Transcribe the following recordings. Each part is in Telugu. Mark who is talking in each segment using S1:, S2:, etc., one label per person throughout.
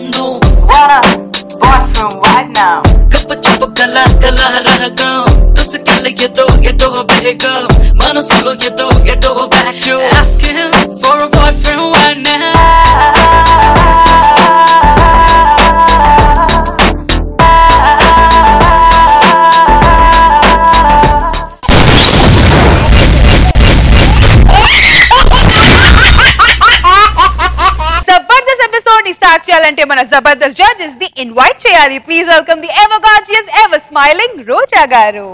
S1: no. What a boyfriend right now. Kappa chuppa kala kala ragam. Tus kala yedo behegam. Mano solo yedo vacuum. Asking for a boyfriend right now.
S2: Start చేయాలంటే మన జబర్దస్త్ జడ్జెస్ ని ఇన్వైట్ చేయాలి. Please welcome the ever gorgeous ever smiling Roja garu.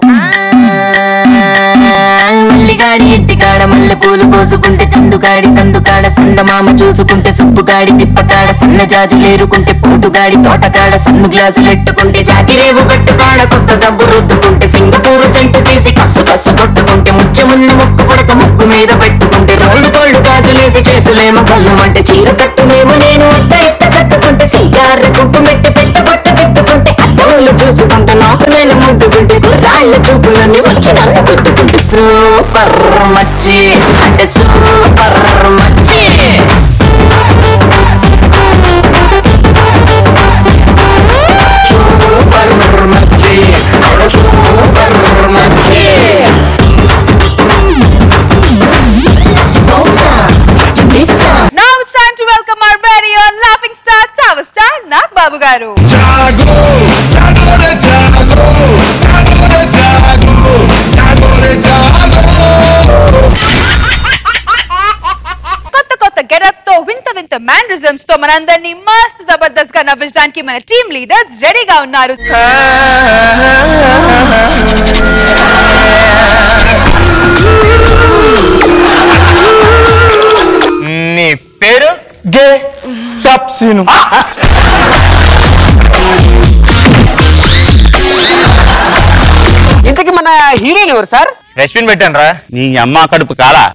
S3: మల్లిగాడి ఇంటికాడ మల్లె పూలు కోసుకుంటే చందుగాడి సందుకాడ సందమామ చూసుకుంటే సుబ్బుగాడి తిప్పకాడ సన్న జాజులేరుకుంటే పోటుగాడి తోటకాడ సన్ను గ్లాసులెట్టుకుంటే జాకిరేవు కట్టుకాడ కొత్త సబ్బు రుద్దుకుంటే సింగపూరు సెంటు తీసి కస్సు కస్సు కొట్టుకుంటే ముచ్చమున్న ముక్కు పొడక ముక్కు మీద పెట్టుకుంటే రోడ్డు కోళ్ళు గాజులేసి చేతులేమో కళ్ళమంటే చీర కట్టునేమో నేను అట్ట ఇట్ట సత్తుకుంటే సింగార కుంకుమెట్టి పెట్టబొట్టు తిప్పుకుంటే అద్దములు చూసుకుంటే నాకు నేను ముద్దుకుంటే కుర్రాళ్ళ చూపులన్నీ వచ్చి నన్ను గుద్దుకుంటే సూపర్ మచ్చి అంటే సూపర్ మచ్చి. సూపర్ మచ్చి అంటే సూపర్ మచ్చి.
S2: Now it's time to welcome our very own laughing star, Tower Star Nag Babu garu.
S4: Jago, jago re jago, jago re jago, jago re jago.
S2: కొత్త గెటప్స్ తో వింత మ్యానరిజమ్స్ తో మనందరినీ మస్త్ జబర్దస్త్ గా నవ్వించడానికి మన టీమ్ లీడర్స్ రెడీగా ఉన్నారు.
S5: నీ పేరు
S6: గే టాప్ సీను.
S5: ఇంతకి మన హీరోయిన్ ఎవరు సార్? రెస్పిన్ పెట్టాను రా. నీ అమ్మ కడుపు కాలా.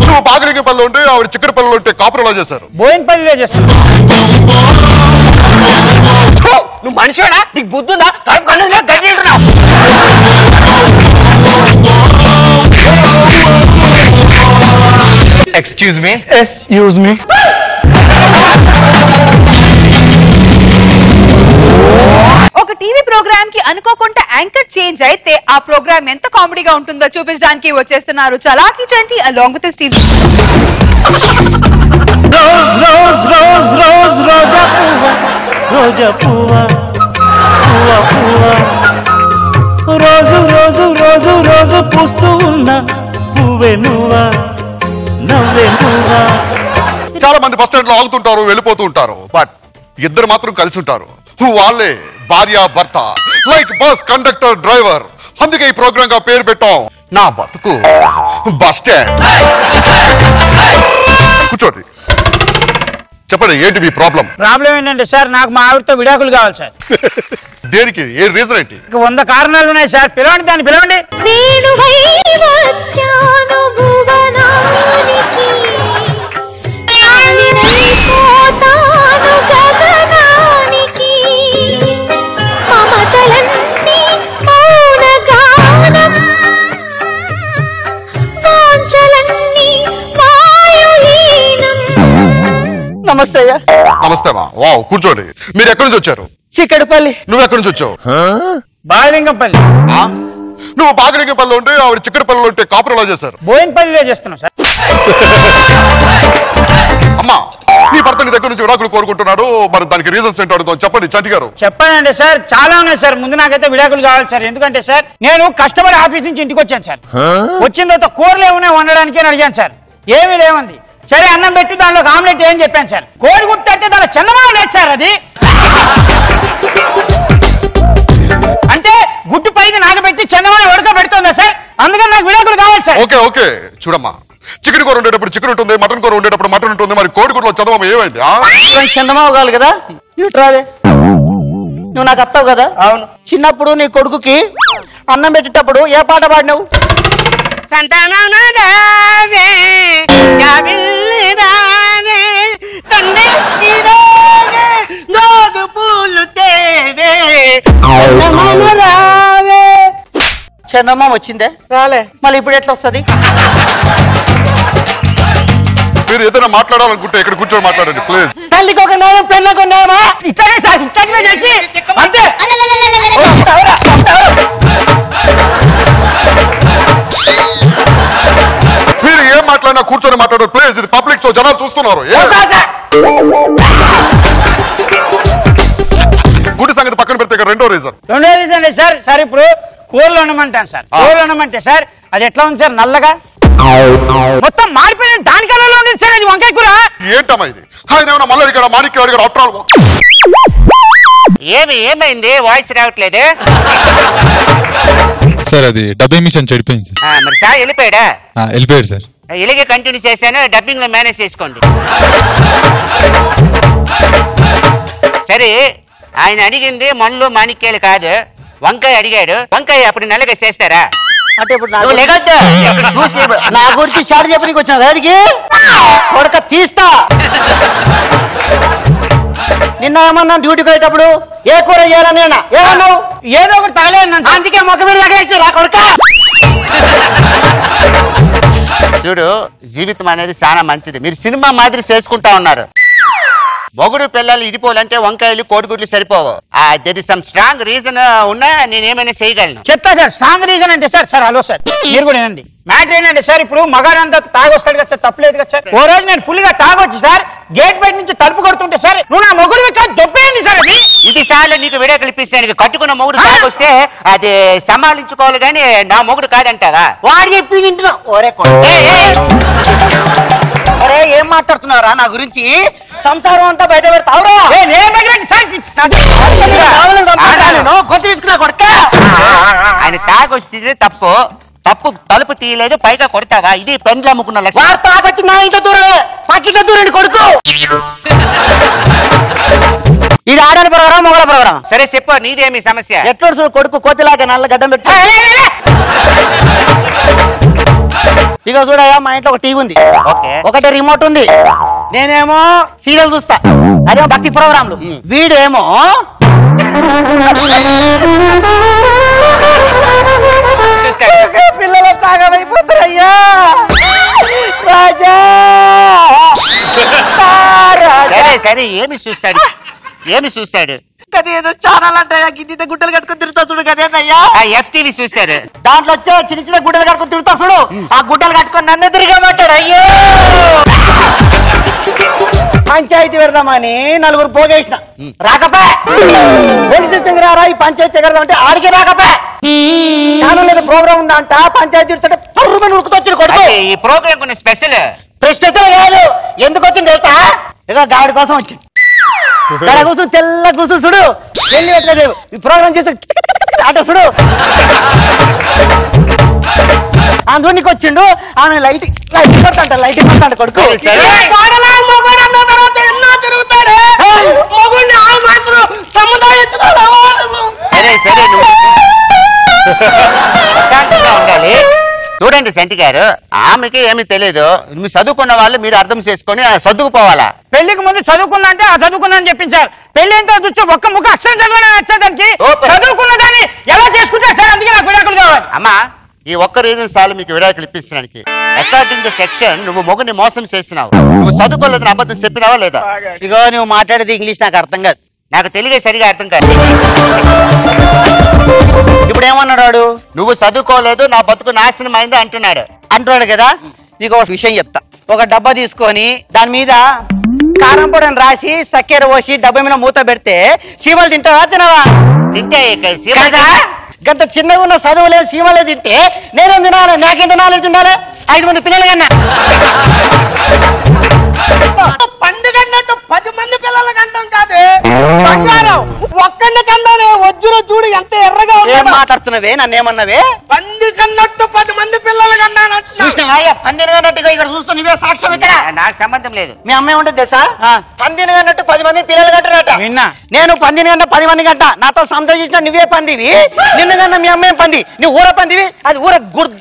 S4: నువ్వు పాకలింగ పళ్ళు ఉంటే ఆవిడ చిక్కడి పళ్ళు ఉంటే కాపురలా చేశారు.
S6: బోయిన్పల్లిలో చేస్తాను.
S5: నువ్వు మనిషివేనా? నీకు బుద్ధి ఉందా? కన్నులో గడ్డి ఉంటున్నావు. Excuse me.
S6: Excuse me.
S2: ఒక టీవీ ప్రోగ్రామ్ కి అనుకోకుండా యాంకర్ చేంజ్ అయితే ఆ ప్రోగ్రామ్ ఎంత కామెడీగా ఉంటుందో చూపించడానికి వచ్చేస్తున్నారు Chalaki Chanti along with his team.
S6: Rose rose rose rose రోజా పువ్వా రోజా పువ్వా పువ్వా పువ్వా రోజు రోజు రోజు రోజు పూస్తూ ఉన్న పువ్వే నువ్వా నవ్వే నువ్వా.
S4: చాలా మంది బస్ స్టాండ్ లో ఆగుతుంటారు, వెళ్ళిపోతూ ఉంటారు. బట్ ఇద్దరు మాత్రం కలిసి ఉంటారు. వాళ్ళే భార్య భర్త, లైక్ బస్ కండక్టర్ డ్రైవర్. అందుకే ఈ ప్రోగ్రామ్ గా పేరు పెట్టాం నా బతుకు బస్ స్టాండ్. కూర్చోండి, చెప్పండి ఏంటి మీ ప్రాబ్లం?
S6: ప్రాబ్లం ఏంటంటే సార్, నాకు మా ఆవిడతో విడాకులు కావాలి సార్.
S4: దేనికి? ఏ రీజన్ ఏంటి?
S6: 100 కారణాలు ఉన్నాయి సార్. పిలవండి, దాన్ని పిలవండి.
S5: నమస్తే అయ్యా.
S4: నమస్తే మా. వావ్, కూర్చోండి. మీరు ఎక్కడి నుంచి వచ్చారు?
S5: చిక్కడపల్లి.
S4: నువ్వు ఎక్కడి నుంచి వచ్చావు?
S6: బాలింగంపల్లి.
S4: నువ్వు పాకలింగ పళ్ళు ఉంటే ఆవిడ చిక్కడి పళ్ళు ఉంటే కాపురలా చేశారు.
S6: బోయిన్పల్లిలో చేస్తున్నాం సార్.
S4: అమ్మా, నీ భర్త నీ దగ్గర నుంచి విడాకులు కోరుకుంటున్నాడు. మరి దానికి రీజన్స్ ఏంటో అడుగుతాం. చెప్పండి చంటి గారు.
S6: చెప్పానండి సార్, చాలా ఉన్నాయి సార్. ముందు నాకైతే విడాకులు కావాలి సార్. ఎందుకంటే సార్, నేను కష్టపడి ఆఫీస్ నుంచి ఇంటికి వచ్చాను సార్. వచ్చిన తర్వాత కూరలు ఏమున్నాయి వండడానికి అని అడిగాను సార్. ఏమీ లేవంది. సరే అన్నం పెట్టి దానిలో ఆమ్లెట్ ఏం చెప్పాను సార్. కోడి గుట్టు అంటే దానిలో చందమామ లేదు సార్. అది అంటే గుడ్డు పైకి నాగబెట్టి చందమామ ఉడకబెడుతుందా సార్? అందుకని నాకు విడాకులు కావాలి సార్.
S4: ఓకే ఓకే, చూడమ్మా, చికెన్ కూర ఉండేటప్పుడు చికెన్ ఉంటుంది, మటన్ కూర ఉండేటప్పుడు మటన్ ఉంటుంది. మరి కోడిగుడ్లో చందమామ ఏమైంది?
S5: చందమామ కావాలి కదా. రాదే, నువ్వు నాకు అత్తావు కదా.
S6: అవును.
S5: చిన్నప్పుడు నీ కొడుకుకి అన్నం పెట్టేటప్పుడు ఏ పాట పాడినావు? చందమామ వచ్చిందే రాలే. మళ్ళీ ఇప్పుడు ఎట్లా వస్తుంది?
S4: మీరు ఏదైనా మాట్లాడాలనుకుంటే ఇక్కడ కూర్చొని మాట్లాడండి ప్లీజ్.
S6: తల్లికి ఒక న్యాయం పెళ్ళకు న్యాయమా ఇట్లాగే సార్ ఇట్లాగే చేసి అంతే
S4: మీరు ఏం మాట్లాడినా కూర్చొని మాట్లాడారు ప్లీజ్. ఇది పబ్లిక్ షో, జనాలు చూస్తున్నారు. గుడి సంగతి పక్కన పెడితే రెండో రీజన్
S6: అండి సార్. సార్ ఇప్పుడు కూరలు ఉండమంటాను సార్. కూరలు ఉండమంటే సార్ అది ఎట్లా ఉంది సార్? నల్లగా మొత్తం మారిపోయిన దాని కలర్లో ఉంది సార్. అది వంకాయ కూర.
S4: ఏంటమ్మా ఇది? ఆయన ఏమన్నా మళ్ళీ ఇక్కడ మాణిక్య అడిగారు ఆఫ్టర్ ఆల్.
S5: ఏమైంది? వాయిస్ రావట్లేదు
S7: సార్. అది డబ్బింగ్ మిషన్ చెడిపోయింది సార్.
S5: మరి సార్ వెళ్ళిపోయాడా?
S7: వెళ్ళిపోయాడు సార్.
S5: ఇలాగే కంటిన్యూ చేశాను, డబ్బింగ్ లో మేనేజ్ చేసుకోండి. సరే, ఆయన అడిగింది మనులు మాణిక్యాలు కాదు, వంకాయ అడిగాడు. వంకాయ అప్పుడు నల్లగా చేస్తారా?
S6: అంటే ఇప్పుడు నా గురించి షార్ట్ చెప్పడానికి వచ్చిన దానికి కొడక తీస్తా. నిన్న ఏమన్నా డ్యూటీకి వెళ్ళేటప్పుడు ఏ కూర చేయాలని ఏమన్నావు? ఏదో ఒకటి తగలే, అందుకే మొక్క మీద తగలేసి కొడక.
S5: చూడు, జీవితం అనేది చాలా మంచిది. మీరు సినిమా మాదిరి చేసుకుంటా ఉన్నారు. మొగుడు పిల్లలు ఇడిపోవాలంటే వంకాయలు కోడిగుడ్లు సరిపోవు. That is some strong reason ఉన్నా నేను ఏమైనా చేయగలను.
S6: చెప్తా సార్. స్ట్రాంగ్ రీజన్ అంటే సార్ హలో సార్, మీరు కూడా వినండి. మ్యాటర్ ఏంటంటే సార్, ఇప్పుడు మగాడంతా తాగొస్తాడు కదా సార్, తప్పలేదు కదా సార్. ఓ రోజు నేను ఫుల్ గా తాగొచ్చి సార్ గేట్ బయట నుంచి తలుపు కొడుతుంటే సార్, నువ్వు నా మొగుడు కాదు దొబ్బేయండి సార్. అది
S5: ఇది సార్లు నీకు విడాకులు ఇప్పిస్తాను. కట్టుకున్న మొగుడు తాగొస్తే అది సమాలించుకోవాలి కానీ నా మొగుడు కాదంటావా?
S6: వాడు చెప్పి తింటున్నా. ఒరే ఏం మాట్లాడుతున్నారా నా గురించి? సంసారం అంతా బయట పెడతావురా. కొత్త తీసుకున్నా కొడక.
S5: ఆయన తాగొస్తే తప్పు తలుపు తీయలేదు, పైగా కొడతావా? ఇది పెండ్లు అమ్ముకున్న లక్ష్యం.
S6: తాగొచ్చి నా ఇంట్లో దూరం, పక్కింట్లో దూరండి కొడుకు. ఇది ఆడని ప్రోగ్రాం, మొగల ప్రోగ్రాం.
S5: సరే చెప్పు, నీదేమి సమస్య?
S6: ఎట్లా చూడు కొడుకు కోతిలాగా నల్ల గడ్డం పెట్టు. ఇక చూడయా, మా ఇంట్లో ఒక టీవీ ఉంది, ఒకటి రిమోట్ ఉంది. నేనేమో సీరియల్ చూస్తా, అదే భక్తి ప్రోగ్రాంలు. వీడేమో పిల్లలు తాగమైపోతారయ్యా. రాజా
S5: సరే ఏమి చూస్తాడు?
S6: ఏదో ఛానల్ అంటే గిద్ద గుడ్డలు కట్టుకుని తిరుగుతా చూడు కదేనయ్యా.
S5: FTV చూస్తారు.
S6: దాంట్లో వచ్చే చిన్న చిన్న గుడ్డలు కట్టుకుని తిరుగుతా చూడు. ఆ గుడ్డలు కట్టుకొని నన్ను తిరిగామంటాడు. అయ్యో, పంచాయతీ పెడదామని నలుగురు పోగేసిన రాకపో. పోలీసు స్టేషన్ రారా, ఈ పంచాయతీ ఎగరదాం అంటే ఆడికి రాకపో. ఛానల్ ఏదో ప్రోగ్రామ్ ఉందంట, పంచాయతీ తిరుగుతుంటే పర్రుమని ఉరుకుతొచ్చి కొడుకు.
S5: ఈ ప్రోగ్రామ్ కొన్ని స్పెషల్
S6: కాదు. ఎందుకు వచ్చింది తెలుసా? ఇక గాడి కోసం వచ్చింది. గాడి కూర్చుని తెల్ల కూర్చుని చూడు, వెళ్ళి పెట్టలేదు ఈ ప్రోగ్రామ్ చేసి ఆట చూడు. అందుకు వచ్చిండు. ఆమె లైట్ కొడతాడు కొడుకు.
S5: సరే ఉండాలి. చూడండి సంటి గారు, ఆమెకి ఏమి తెలియదు. మీరు చదువుకున్న వాళ్ళు మీరు అర్థం చేసుకొని చదువుకోవాలా.
S6: పెళ్లికి ముందు చదువుకున్నా అంటే ఆ చదువుకున్నా అని చెప్పించారు. పెళ్లి ఎంత చూస్తే ఒక్క ముక్క అక్షరం చదవడం వచ్చేదానికి చదువుకున్న దాన్ని ఎలా చేసుకుంటారు సార్? అందుకే నాకు విడాకులు కావాలి.
S5: అమ్మా, ఈ ఒక్క రీజన్ సార్లు మీకు విడాకులు ఇప్పించడానికి. అకార్డింగ్ ద సెక్షన్ నువ్వు మొగుని మోసం చేసినావు. నువ్వు చదువుకోలేదని అబద్ధం చెప్పినావా లేదా?
S6: ఇగో నువ్వు మాట్లాడేది ఇంగ్లీష్ నాకు అర్థం కాదు.
S5: నాకు తెలుగే సరిగా అర్థం కాదు.
S6: ఇప్పుడు ఏమన్నాడు?
S5: నువ్వు చదువుకోలేదు, నా బతుకు నాశనం అయింది అంటున్నాడు
S6: కదా. నీకు ఒక విషయం చెప్తా. ఒక డబ్బా తీసుకొని దాని మీద కారం పొడిని రాసి చక్కెర పోసి డబ్బా మీద మూత పెడితే చీమలు తింటావా తినవా?
S5: తింటే
S6: గంత చిన్నగా ఉన్న చదువు లేదు, సీమలే తింటే నేనేం తినాలి? నాకేం నాలెడ్జ్ ఉండాలి? 5 మంది పిల్లలు కన్నా పండుగన్నట్టు 10 మంది పిల్లలు కంటాం కాదు. బంగారం ఒక్కడిని కన్నానే వజ్జున చూడు ఎంత ఎర్రగా మాట్లాడుతున్నావే. నన్ను ఏమన్నావే? పంది కన్నట్టు 10 మంది పిల్లలు కన్నానంటే పందిని కన్నట్టుగా ఇక్కడ చూస్తూ నువ్వే సాక్ష్యం. ఇక్కడ
S5: నాకు సంబంధం లేదు.
S6: మీ అమ్మాయి ఉంటుంది తెలుసా? పందిని కన్నట్టు 10 మంది పిల్లలు కంటారట. నేను పందిని కన్నా 10 మంది కంట. నాతో సంతోషించిన నువ్వే పందివి, నిన్ను కన్నా మీ అమ్మాయి పంది. నువ్వు ఊర పందివి, అది ఊర గుర్తు.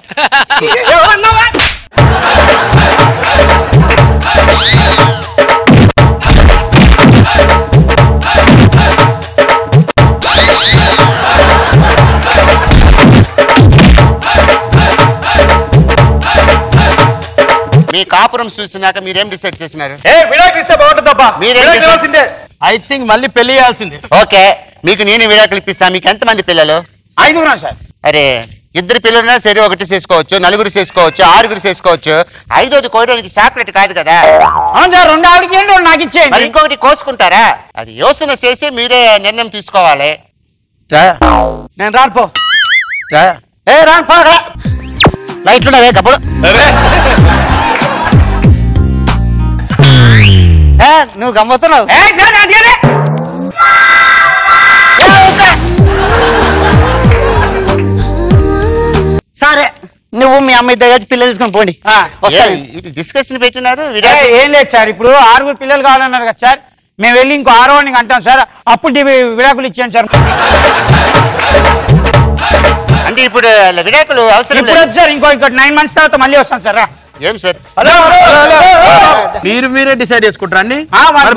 S5: మీ మీ కాపురం చూసినాక మీరేం డిసైడ్ చేసినారు?
S6: విడాకులు ఇస్తే బాగుంటుందబ్బా.
S5: మీరేం
S6: ఐ థింక్ మళ్ళీ పెళ్లి చేయాల్సిందే.
S5: ఓకే, మీకు నేను విడాకులు ఇప్పిస్తా. మీకు ఎంతమంది పిల్లలు?
S6: 5 సార్.
S5: అరే, 2 పిల్లలున్నా సరే, 1 చేసుకోవచ్చు, 4 చేసుకోవచ్చు, 6 చేసుకోవచ్చు. 5వది కోయడానికి చాక్లెట్ కాదు కదా.
S6: అవును సార్, 2 ఆవిడకి ఏంటి, 2 నాకు ఇచ్చేయండి.
S5: మరి ఇంకొకటి కోసుకుంటారా? అది యోచన చేసి మీరే నిర్ణయం తీసుకోవాలి.
S6: నేను రాను.
S5: లైట్లు ఉండవే కప్పుడు.
S6: నువ్వు గమ్మతున్నావు.
S8: సరే, నువ్వు మీ అమ్మాయి దగ్గర పిల్లలు తీసుకొని పోండి.
S5: డిస్కషన్ పెట్టినారు.
S6: ఏం లేదు సార్, ఇప్పుడు 6 పిల్లలు కావాలన్నారు కదా సార్. మేము వెళ్ళి ఇంకో 6ని అంటాం సార్. అప్పుడు విడాకులు ఇచ్చాను సార్.
S5: అంటే ఇప్పుడు విడాకులు అవసరం
S6: ఇప్పుడు సార్. ఇంకో 9 months తర్వాత మళ్ళీ వస్తాను సార్.
S5: ఏం సార్?
S9: మీరే డిసైడ్ చేసుకుంటారా అండి?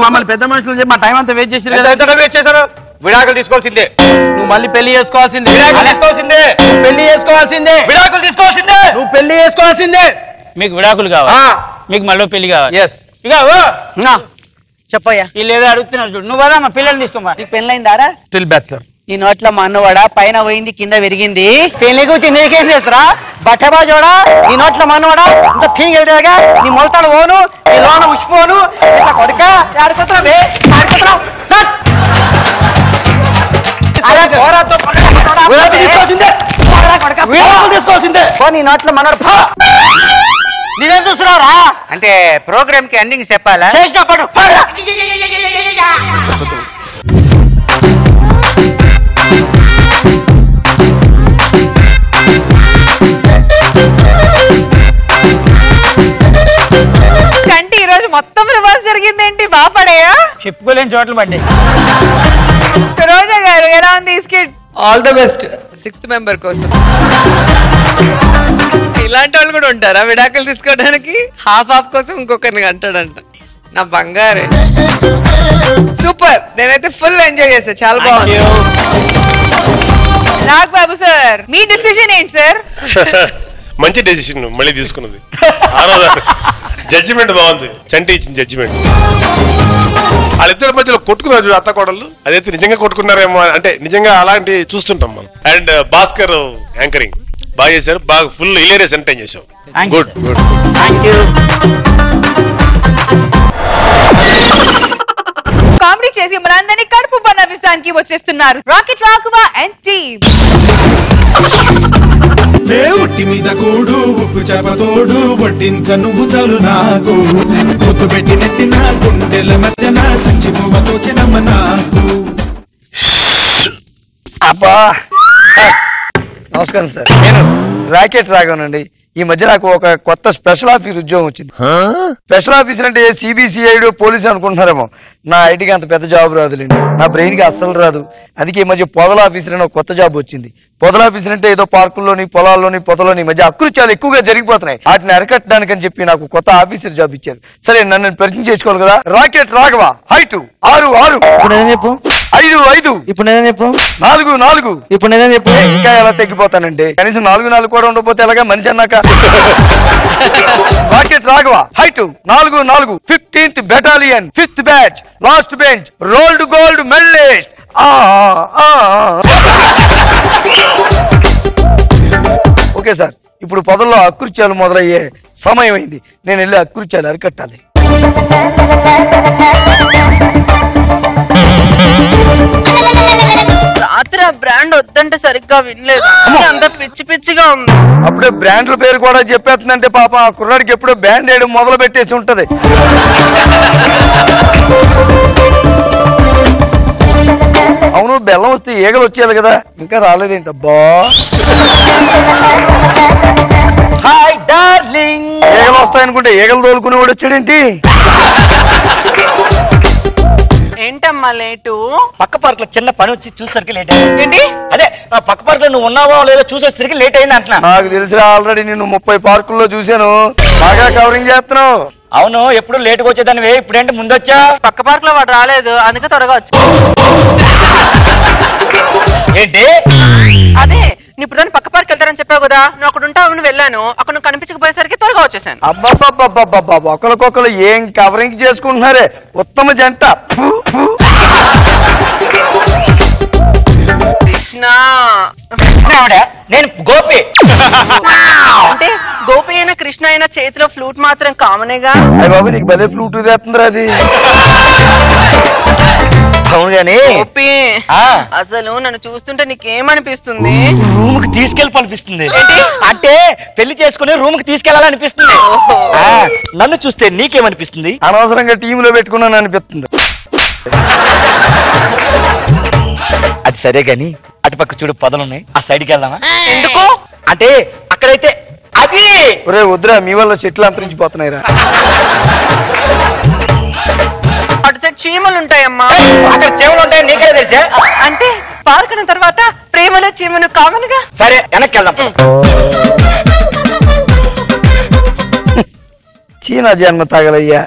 S9: మమ్మల్ని పెద్ద మనుషులు మా టైం అంతా వేస్ట్ చేసారు.
S6: వేస్ట్ చేశారు. విడాకులు తీసుకోవాల్సిందే.
S9: నువ్వు మళ్ళీ పెళ్లి చేసుకోవాల్సిందే.
S6: తీసుకోవాల్సిందే.
S9: పెళ్లి చేసుకోవాల్సిందే.
S6: విడాకులు తీసుకోవాల్సిందే.
S9: నువ్వు పెళ్లి చేసుకోవాల్సిందే.
S6: మీకు విడాకులు కావాలి, మీకు మళ్ళీ పెళ్లి కావాలి. ఇక
S8: చెప్పయ్యా.
S6: వీళ్ళు ఏదో అడుగుతున్నారు చూడు. నువ్వు కదా మా పిల్లల్ని తీసుకోమా.
S8: నీకు పెళ్ళైందారా?
S9: Still bachelor.
S8: నీ నోట్లో మన్నవాడా, పైన పోయింది కింద విరిగింది. పెళ్లి కూర్చి నీకేం చేస్తారా? బట్టబాజోడా, నీ నోట్లో మన్నవాడా, ఇంత ఫీంగ్ వెళ్తాగా, నీ మొలతాడు పోను, నీ లోన ఉచ్చిపోను. ఇట్లా కొడుక ఆడుకోతున్నావే, ఆడుకోతున్నావు. నీ నోట్లో మనోడు. నీవేం చూస్తున్నావురా?
S5: అంటే ప్రోగ్రామ్ కి ఎండింగ్ చెప్పాలా?
S8: చేసినప్పుడు
S2: కంటి ఈరోజు మొత్తం రివర్స్ జరిగిందేంటి? బాగా పడేయా?
S6: చెప్పుకోలేని చోట్ల పడ్డాయి.
S2: రోజా గారు ఎలా ఉంది ఈ skit?
S10: All the best 6th member కోసం. ఇలాంటి వాళ్ళు కూడా ఉంటారా విడాకులు తీసుకోవడానికి? హాఫ్ కోసం ఇంకొకరిని అంటాడంట. నా బంగారే, సూపర్. నేనైతే ఫుల్ ఎంజాయ్ చేసా, చాలా బాగుంది.
S2: నాగ్ బాబు సార్, మీ డిసిజన్ ఏంటి సార్?
S11: మంచి డెసిషన్ మళ్ళీ తీసుకున్నది. జడ్జిమెంట్ బాగుంది. చంటి ఇచ్చిన జడ్జిమెంట్. వాళ్ళిద్దరి మధ్యలో కొట్టుకున్నారు చూడు అత్త కోడళ్ళు. అదైతే నిజంగా కొట్టుకున్నారేమో, అంటే నిజంగా అలాంటి చూస్తుంటాం మనం. అండ్ భాస్కర్ యాంకరింగ్ బాగా చేశారు. బాగా ఫుల్ హిలేరియస్ ఎంటర్టైన్ చేశావు. Good good.
S2: కామెడీ చేసి మనందరినీ కడుపు పనవించడానికి వచ్చేస్తున్నారు రాకెట్ రాఘవ అండ్ టీమ్.
S12: దేవుటి మీద కూడు ఉప్పు చేపతోడు వడ్డించ నువ్వు చాలు నాకు. గుర్తు పెట్టి నెత్తిన గుండెల మధ్యన సంచి పువ్వతో చిన్నమ్మ నాకు.
S9: అబ్బా, నమస్కారం సార్. నేను రాకెట్ రాఘవనండి. ఈ మధ్య నాకు ఒక కొత్త స్పెషల్ ఆఫీస్ ఉద్యోగం వచ్చింది. స్పెషల్ ఆఫీసర్ అంటే సిబిసిఐడి పోలీసు అనుకుంటున్నారేమో. నా ఐటీకి అంత పెద్ద జాబ్ రాదులేండి, నా బ్రెయిన్ కి అస్సలు రాదు. అందుకే ఈ మధ్య పొదల ఆఫీసర్ అని ఒక కొత్త జాబ్ వచ్చింది. పొదల ఆఫీసర్ అంటే ఏదో పార్కుల్లోని, పొలాల్లోని, పొదలోని మధ్య అకృత్యాలు ఎక్కువగా జరిగిపోతున్నాయి. వాటిని అరికట్టడానికి అని చెప్పి నాకు కొత్త ఆఫీసర్ జాబ్ ఇచ్చారు. సరే, నన్ను పరిచయం చేసుకోవాలి కదా. Rocket Raghava, height 6'6".
S8: ఇప్పుడు నేనే చెప్పు.
S9: 5'5".
S8: ఇప్పుడు నేనే చెప్పు.
S9: 4'4".
S8: ఇప్పుడు నేనే చెప్పు.
S9: ఇంకా ఎలా తగ్గిపోతానంటే కనీసం 4'4" కూడా ఉండకపోతే ఎలాగా మనిషి అన్నాక. Rocket Raghava, height 4'4", 15th battalion, 5th batch, last bench, rolled gold medalist. Okay sir, ఇప్పుడు పొదల్లో అకృత్యాలు మొదలయ్యే సమయం అయింది. నేను వెళ్ళి అకృత్యాలు అరికట్టాలి.
S10: రాత్రి ఆ బ్రాండ్ వద్దంటే సరిగ్గా వినలేదు. అంత పిచ్చి పిచ్చిగా ఉంది.
S9: అప్పుడే బ్రాండ్ల పేరు కూడా చెప్పేస్తుందంటే పాప ఆ కుర్రాడికి ఎప్పుడో బ్యాండ్ వేయడం మొదలు పెట్టేసి ఉంటది. అవును, బెల్లం వస్తే ఈగలు వచ్చేయాలి కదా, ఇంకా రాలేదేంటబ్బా.
S8: Hi darling.
S9: ఈగలు వస్తాయనుకుంటే ఈగలు తోలుకునేవాడు వచ్చాడేంటి?
S10: ఏంటమ్మా లేటు?
S8: పక్క పార్క్ లో చిన్న పని వచ్చి చూసరికి లేట్ అయింది.
S10: ఏంటి?
S8: అదే పక్క పార్క్ లో నువ్వు ఉన్నావో లేదో చూసేసరికి లేట్ అయింది అంటున్నా.
S9: నాకు తెలిసి ఆల్రెడీ నేను 30 పార్కుల్లో చూశాను. బాగా కవరింగ్ చేస్తున్నావు.
S8: అవును, ఎప్పుడు లేటుగా వచ్చేదానివే, ఇప్పుడేంటి ముందొచ్చా?
S10: పక్క పార్క్ లో వాడు రాలేదు, అందుకే త్వరగా వచ్చా.
S8: ఏంటి?
S10: అదే
S8: ఇప్పుడు దాన్ని పక్క పార్క్ వెళ్తారని చెప్పావు కదా, నువ్వు అక్కడ ఉంటావని వెళ్ళాను. అక్కడ నువ్వు కనిపించకపోయేసరికి త్వరగా వచ్చేసాను.
S9: అబ్బాబ్బాబ్బాబ్బా ఒకరికొకరు ఏం కవరింగ్ చేసుకుంటున్నారే, ఉత్తమ జంట.
S8: కృష్ణ
S6: నేను గోపి
S8: అంటే గోపి అయినా కృష్ణ అయినా చేతిలో ఫ్లూట్ మాత్రం కామనేగా.
S9: అయ్య బాబు నీకు భలే ఫ్లూట్ తెస్తుందిరా అది.
S6: అవును గాని
S8: గోపి అసలు నన్ను చూస్తుంటే నీకేమనిపిస్తుంది?
S6: రూమ్ కి తీసుకెళ్ళిపోనిపిస్తుంది. అంటే పెళ్లి చేసుకుని రూమ్ కి తీసుకెళ్లాలనిపిస్తుంది. నన్ను చూస్తే నీకేమనిపిస్తుంది?
S9: అనవసరంగా టీంలో పెట్టుకున్నాను అనిపిస్తుంది.
S6: అది సరే గాని అటుపక్క చూడు పొదలున్నాయి, ఆ సైడ్కి వెళ్దామా?
S8: ఎందుకు
S6: అంటే అక్కడైతే అది
S9: ఒరే వద్దురా, మీ వల్ల చెట్లు అంతరించిపోతున్నాయిరా.
S8: అటు సైడ్ చీమలు ఉంటాయమ్మా.
S6: అక్కడ చీమలు ఉంటాయి నీకే తెలిసా?
S8: అంటే పార్క్ అయిన తర్వాత ప్రేమలో చీమలు కామన్ గా.
S6: సరే వెనక్కి వెళ్దాం.
S9: చీనా జన్మ తగలయ్యా.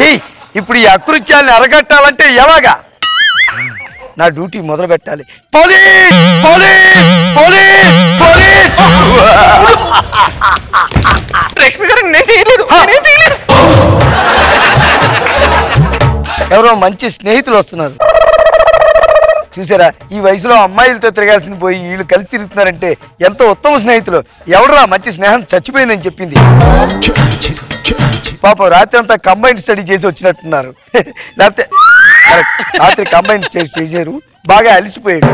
S9: చెయ్యి ఇప్పుడు ఈ అకృత్యాన్ని అరగట్టాలంటే ఎలాగా? నా డ్యూటీ మొదలు పెట్టాలి. Police police police police.
S8: Lakshmi గారు నేను చేయలేదు.
S9: ఎవరో మంచి స్నేహితులు వస్తున్నారు చూసారా? ఈ వయసులో అమ్మాయిలతో తిరగాల్సిన పోయి వీళ్ళు కలిసి తిరుగుతున్నారంటే ఎంతో ఉత్తమ స్నేహితులు. ఎవడరా మంచి స్నేహం చచ్చిపోయిందని చెప్పింది? పాపం రాత్రి అంతా కంబైన్ స్టడీ చేసి వచ్చినట్టున్నారు. లేకపోతే రాత్రి కంబైన్ చేశారు, బాగా అలిసిపోయాడు.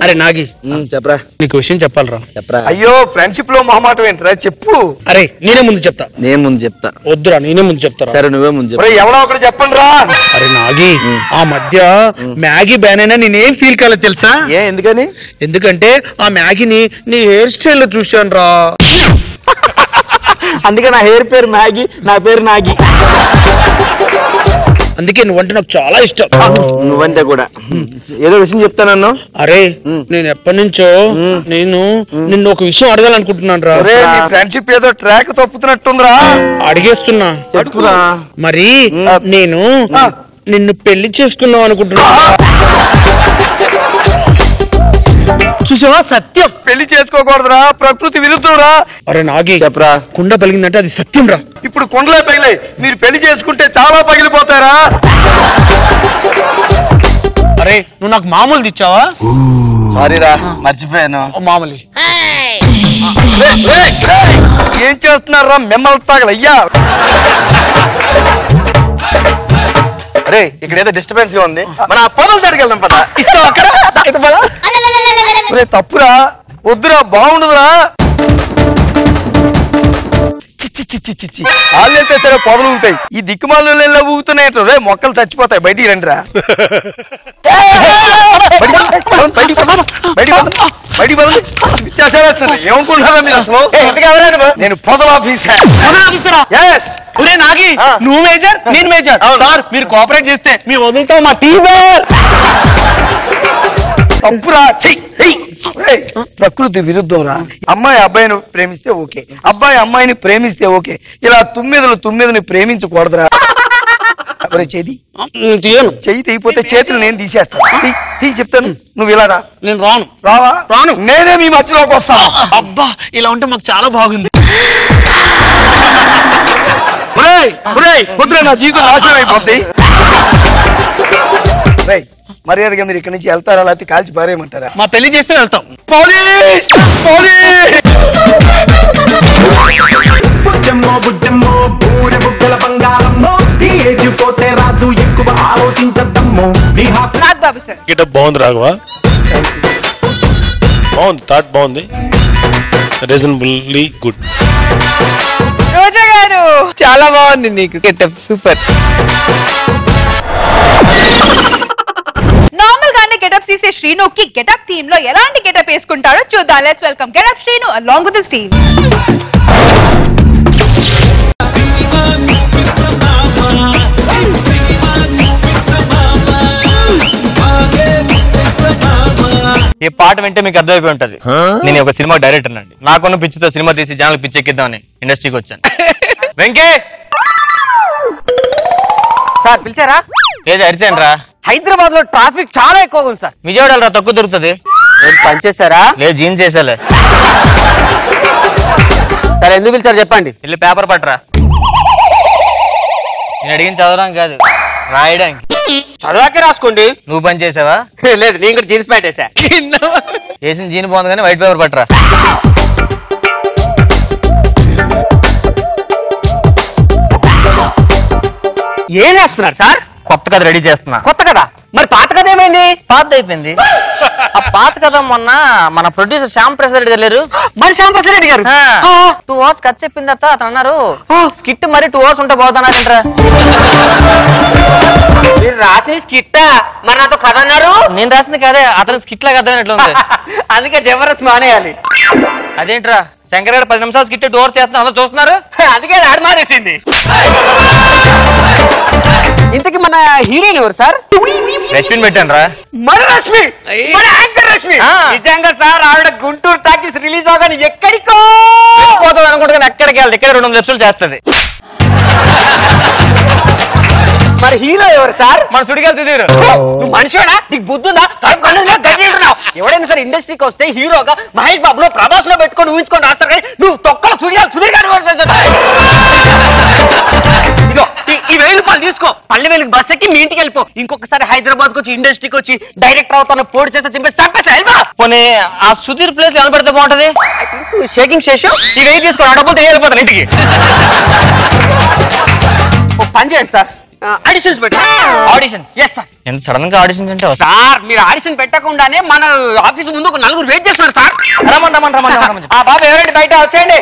S6: అరే నాగి
S9: చెప్పరా,
S6: నీకు విషయం చెప్పాలరా.
S9: చెప్పరా. అయ్యో ఫ్రెండ్షిప్ లో మొహమాటం ఏంటరా, చెప్పు.
S6: అరే నేనే ముందు చెప్తా.
S9: నేను ముందు చెప్తా.
S6: వద్దురా నేనే ముందు చెప్తారా.
S9: సరే నువ్వే ముందు చెప్తా. ఎవడో ఒకటి చెప్పండి రా.
S6: అరే నాగి ఆ మధ్య మ్యాగీ బ్యాన్ అయినా నేనేం ఫీల్ కాలేదు తెలుసా?
S9: ఎందుకని?
S6: ఎందుకంటే ఆ మ్యాగీని నీ హెయిర్ స్టైల్ లో చూశాను రా.
S9: అందుకే నా హెయిర్ పేరు మ్యాగీ, నా పేరు నాగి.
S6: అందుకే నువ్వంటే నాకు చాలా ఇష్టం.
S9: నువ్వంటే కూడా. ఏదో విషయం చెప్తానన్ను.
S6: అరే నేను ఎప్పటి నుంచో నిన్ను ఒక విషయం అడగాలనుకుంటున్నాను రా.
S9: ఫ్రెండ్షిప్ ఏదో ట్రాక్ తప్పుతున్నట్టుందిరా.
S6: అడిగేస్తున్నా.
S9: చెప్పురా.
S6: మరి నేను నిన్ను పెళ్లి చేసుకుందాం అనుకుంటున్నా.
S9: చూసావా, సత్యం. పెళ్లి చేసుకోకూడదురా, ప్రకృతి విరుద్ధంరా.
S6: అరే నాగి చెప్పరా, కుండ పలిగిందంటే అది సత్యం రా.
S9: ఇప్పుడు కుండలే పగిలాయి, మీరు పెళ్లి చేసుకుంటే చాలా పగిలిపోతారా.
S6: అరే నువ్వు నాకు మామూలు ఇచ్చావా?
S9: సారీరా మర్చిపోయాను.
S6: మామూలు
S9: ఏం చేస్తున్నారా మిమ్మల్ని తాగలయ్యా. అరే ఇక్కడ ఏదో డిస్టర్బెన్స్ గా ఉంది, మన పొదల దగ్గరికి వెళ్దాం పద. ఇస్తావు అక్కడ తప్పురా, వద్దురా, బాగుండదురా. వాళ్ళు వెళ్తే సరే పొదలు ఊగుతాయి, ఈ దిక్కుమాలు ఊగుతున్నాయి. రే మొక్కలు చచ్చిపోతాయి, బయటికి రండిరా. ఏమనుకుంటున్నారా మీరు అసలు? నేను పొదల ఆఫీసర్.
S6: నాగి నువ్వు మేజర్ నేను మేజర్. సార్ మీరు కోఆపరేట్ చేస్తే మీ వదులుతాం మా టీజర్.
S9: తప్పురా, ప్రకృతి విరుద్ధం రా. అమ్మాయి అబ్బాయిని ప్రేమిస్తే ఓకే, అబ్బాయి అమ్మాయిని ప్రేమిస్తే ఓకే. ఇలా తుమ్మిదని ప్రేమించకూడదురా. చెయ్యి తీయిపోతే చేతులు నేను తీసేస్తాను. చెప్తాను, నువ్వు ఇలా రా.
S6: నేను రాను.
S9: రావా?
S6: రాను.
S9: నేనే మీ మధ్యలోకి వస్తాను.
S6: అబ్బా ఇలా ఉంటే మాకు చాలా బాగుంది.
S9: పొద్దున నా జీవితం నాశనం అయిపోద్ది. మర్యాదగా మీరు ఇక్కడి నుంచి వెళ్తారా, లేకపోతే కాల్చి పారేయమంటారా?
S6: మా పెళ్లి చేస్తే వెళ్తాం.
S9: Police police.
S12: బుజ్జమ్మో బూరె బుగ్గల బంగారమ్మో, ఈ ఏజ్ పోతే రాదు, ఎక్కువ ఆలోచించద్దమ్మో.
S2: బాబు సార్
S11: గెటప్ బాగుంది రాఘవ, బాగుంది, థాట్ బాగుంది, రీజనబుల్లీ గుడ్.
S2: రోజా గారు
S10: చాలా బాగుంది నీకు గెటప్, సూపర్.
S2: నార్మల్ గానే గెటప్ తీసే శ్రీనుకి గెటప్ థీమ్ లో ఎలాంటి గెటప్ వేసుకుంటాడో చూద్దాం. Let's welcome getup Srinu along with his team.
S13: ఈ పాట వింటే మీకు అర్థమైపోయి ఉంటది, నేను ఒక సినిమా డైరెక్టర్ అండి. నాకున్న పిచ్చితో సినిమా తీసి జనాలకు పిచ్చి ఎక్కిద్దామని ఇండస్ట్రీకి వచ్చాను. వెంకే
S8: సార్ పిలిచారా?
S13: ఏది అరిచాను రా.
S8: హైదరాబాద్ లో ట్రాఫిక్ చాలా ఎక్కువగా ఉంది సార్.
S13: విజయవాడలో తక్కువ దొరుకుతుంది.
S8: పనిచేశారా?
S13: లేదు జీన్స్ చేసాలే.
S8: సరే ఎందుకు పిలిచారు చెప్పండి.
S13: వెళ్ళి పేపర్ పట్టరా. నేను అడిగిన చదవడానికి కాదు, రాయడానికి.
S8: చదవాకే రాసుకోండి.
S13: నువ్వు పని చేసావా?
S8: లేదు, నేను కూడా జీన్స్ ప్యాంట్ వేసా.
S13: వేసిన జీన్ బాగుంది కానీ వైట్ పేపర్ పట్టరా.
S8: ఏం చేస్తున్నారు సార్?
S13: కొత్త కథ రెడీ చేస్తున్నా.
S8: కొత్త కదా? మరి పాత కథ ఏమైంది?
S13: పాత అయిపోయింది. ఆ పాత కథ మొన్న మన ప్రొడ్యూసర్ శ్యామ్ ప్రసాద్ రెడ్డి గారు.
S8: మరి శ్యామ్ ప్రసాద్ రెడ్డి గారు
S13: 2 hours కథ చెప్పిన తర్వాత అతను అన్నారు స్కిట్ మరి 2 hours ఉంటే పోతానంటారా.
S8: మీరు రాసిన స్కిట్టా? మరి నాతో కథ అన్నారు.
S13: నేను రాసింది కదే, అతను స్కిట్ లాగా అర్థమైనట్లు ఉంది.
S8: అందుకే జబర్దస్త్ మానేయాలి.
S13: అదేంట్రా శంకర్ గారు 10 నిమిషాలు స్కిట్ 2 hours చేస్తున్నా అందరూ చూస్తున్నారు.
S8: అందుకే ఆడు మానేసింది. ఇంతకీ మన హీరోయిన్ ఎవరు సార్?
S13: రష్మిని పెట్టాను రా.
S8: మన రష్మి, మన యాంకర్ రష్మి. నిజంగా సార్ ఆవిడ గుంటూరు టాకీస్ రిలీజ్ అవగానే ఎక్కడికో
S13: పోతుంది అనుకుంటున్నాను. ఎక్కడికి వెళ్ళదు, ఇక్కడ 200 ఎపిసోడ్లు చేస్తుంది.
S8: మరి హీరో ఎవరు సార్?
S13: మన సుడిగాలి సుధీర్.
S8: నువ్వు మనిషివేనా? నీకు బుద్ధి ఉందా? ఎవడైనా సరే ఇండస్ట్రీకి వస్తే హీరోగా మహేష్ బాబులో ప్రభాస్ లో పెట్టుకొని ఊహించుకొని రాస్తారు కానీ నువ్వు తొక్కలు సుడిగాలి గారు. ఇదో ఈ 1000 రూపాయలు తీసుకో, పల్లెవేలుకి బస్ ఎక్కి మీ ఇంటికి వెళ్ళిపో. ఇంకొకసారి హైదరాబాద్ వచ్చి ఇండస్ట్రీకి వచ్చి డైరెక్టర్ అవుతాను పోటీ చేస్తే చంపేస్తా.
S13: పోనీ ఆ సుధీర్ ప్లేస్ ఎవరు పెడితే బాగుంటది?
S8: షేకింగ్ శేషం
S13: ఈ 1000 తీసుకో, డబ్బులు వెళ్ళిపోతాను ఇంటికి.
S8: పని చేయండి సార్, ఆడిషన్స్ పెట్టి.
S13: ఆడిషన్స్?
S8: Yes sir.
S13: ఎంత సడన్ గా ఆడిషన్స్ అంటే
S8: సార్ మీరు ఆడిషన్ పెట్టకుండానే మన ఆఫీస్ ముందు ఒక 4 వెయిట్ చేస్తున్నారు సార్.
S13: రమ్మని
S8: ఆ బాబు ఎవరండి బయట వచ్చేయండి.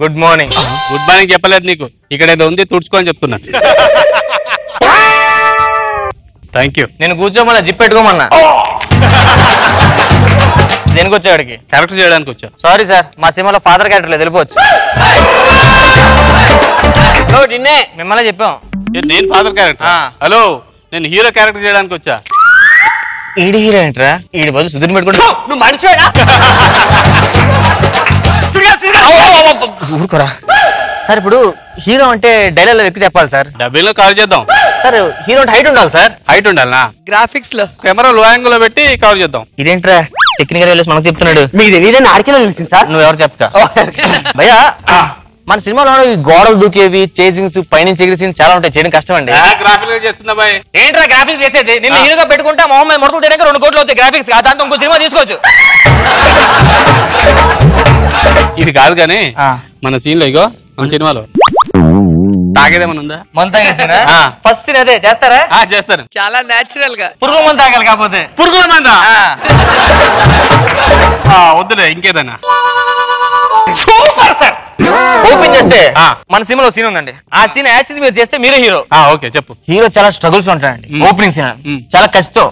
S13: Good morning.
S14: గుడ్ మార్నింగ్ చెప్పలేదు నీకు, ఇక్కడ ఏదో ఉంది తుడుచుకోని చెప్తున్నా. Thank you.
S13: నేను కూర్చోమన్నా జిప్ పెట్టుకోమన్నా. దేనికి వచ్చాడికి?
S14: క్యారెక్టర్ చేయడానికి వచ్చా.
S13: సారీ సార్, మా సినిమాలో ఫాదర్ క్యారెక్టర్ లేదు, వెళ్ళిపోవచ్చు. నిన్నే మిమ్మల్ని చెప్పాం.
S14: నేను ఫాదర్ క్యారెక్టర్? హలో, నేను హీరో క్యారెక్టర్ చేయడానికి వచ్చా.
S13: ఈడి హీరో ఏంట్రా? ఈడి బదులు సుధీర్ పెట్టుకుంటా.
S8: నువ్వు మనిషివేనా?
S13: ఊరుకోరా సార్. ఇప్పుడు హీరో అంటే డైలాగ్ ఎక్కువ చెప్పాలి సార్.
S14: డబ్బీలో కవర్ చేద్దాం
S13: సార్. హీరో అంటే హైట్ ఉండాలి సార్.
S14: హైట్ ఉండాలనా?
S10: గ్రాఫిక్స్ లో
S14: కెమెరా లో యాంగిల్ లో పెట్టి కవర్ చేద్దాం.
S13: ఇదేంట్రా టెక్నికల్ వెళ్ళేసి మనకు చెప్తున్నాడు.
S8: మీకు తెలియదని ఆడికెళ్ళి తెలిసింది సార్.
S13: నువ్వు ఎవరు చెప్తా భయ్యా. మన సినిమాలో ఈ గోడలు దూకేవి, చేసింగ్స్, పైనుంచి ఎగిరి సీన్స్ చాలా ఉంటాయి, చేయడం కష్టం అండి.
S14: గ్రాఫిక్స్ చేస్తుందా బాయ్?
S13: ఏంట్రా గ్రాఫిక్స్ చేసేది? నిన్న హీరోగా పెట్టుకుంటా మొహమ్మద్ మొడతలు చేయడానికి 2 కోట్లు అవుతాయి గ్రాఫిక్స్. దాంతో ఇంకో సినిమా తీసుకోవచ్చు.
S14: ఇది కాదు కానీ మన సీన్ లో ఇగో మన సినిమాలో తాగేదేమన్నా ఉందా?
S13: మందు తాగేసారా? ఫస్ట్ సీన్ అదే చేస్తారా?
S14: చేస్తారు.
S10: చాలా నేచురల్ గా.
S13: పురుగు మందు తాగాలి. కాకపోతే
S14: పురుగుల మందా? వద్దులే, ఇంకేదన్నా.
S13: Super sir. ఓపెన్ చేస్తే మన సినిమాలో సీన్ ఉందండి. ఆ సీన్ యాక్సెస్ మీరు చేస్తే మీరే హీరో.
S14: ఓకే చెప్పు.
S13: హీరో చాలా స్ట్రగుల్స్ ఉంటాయండి. ఓపెనింగ్ సీన్ చాలా కష్టం.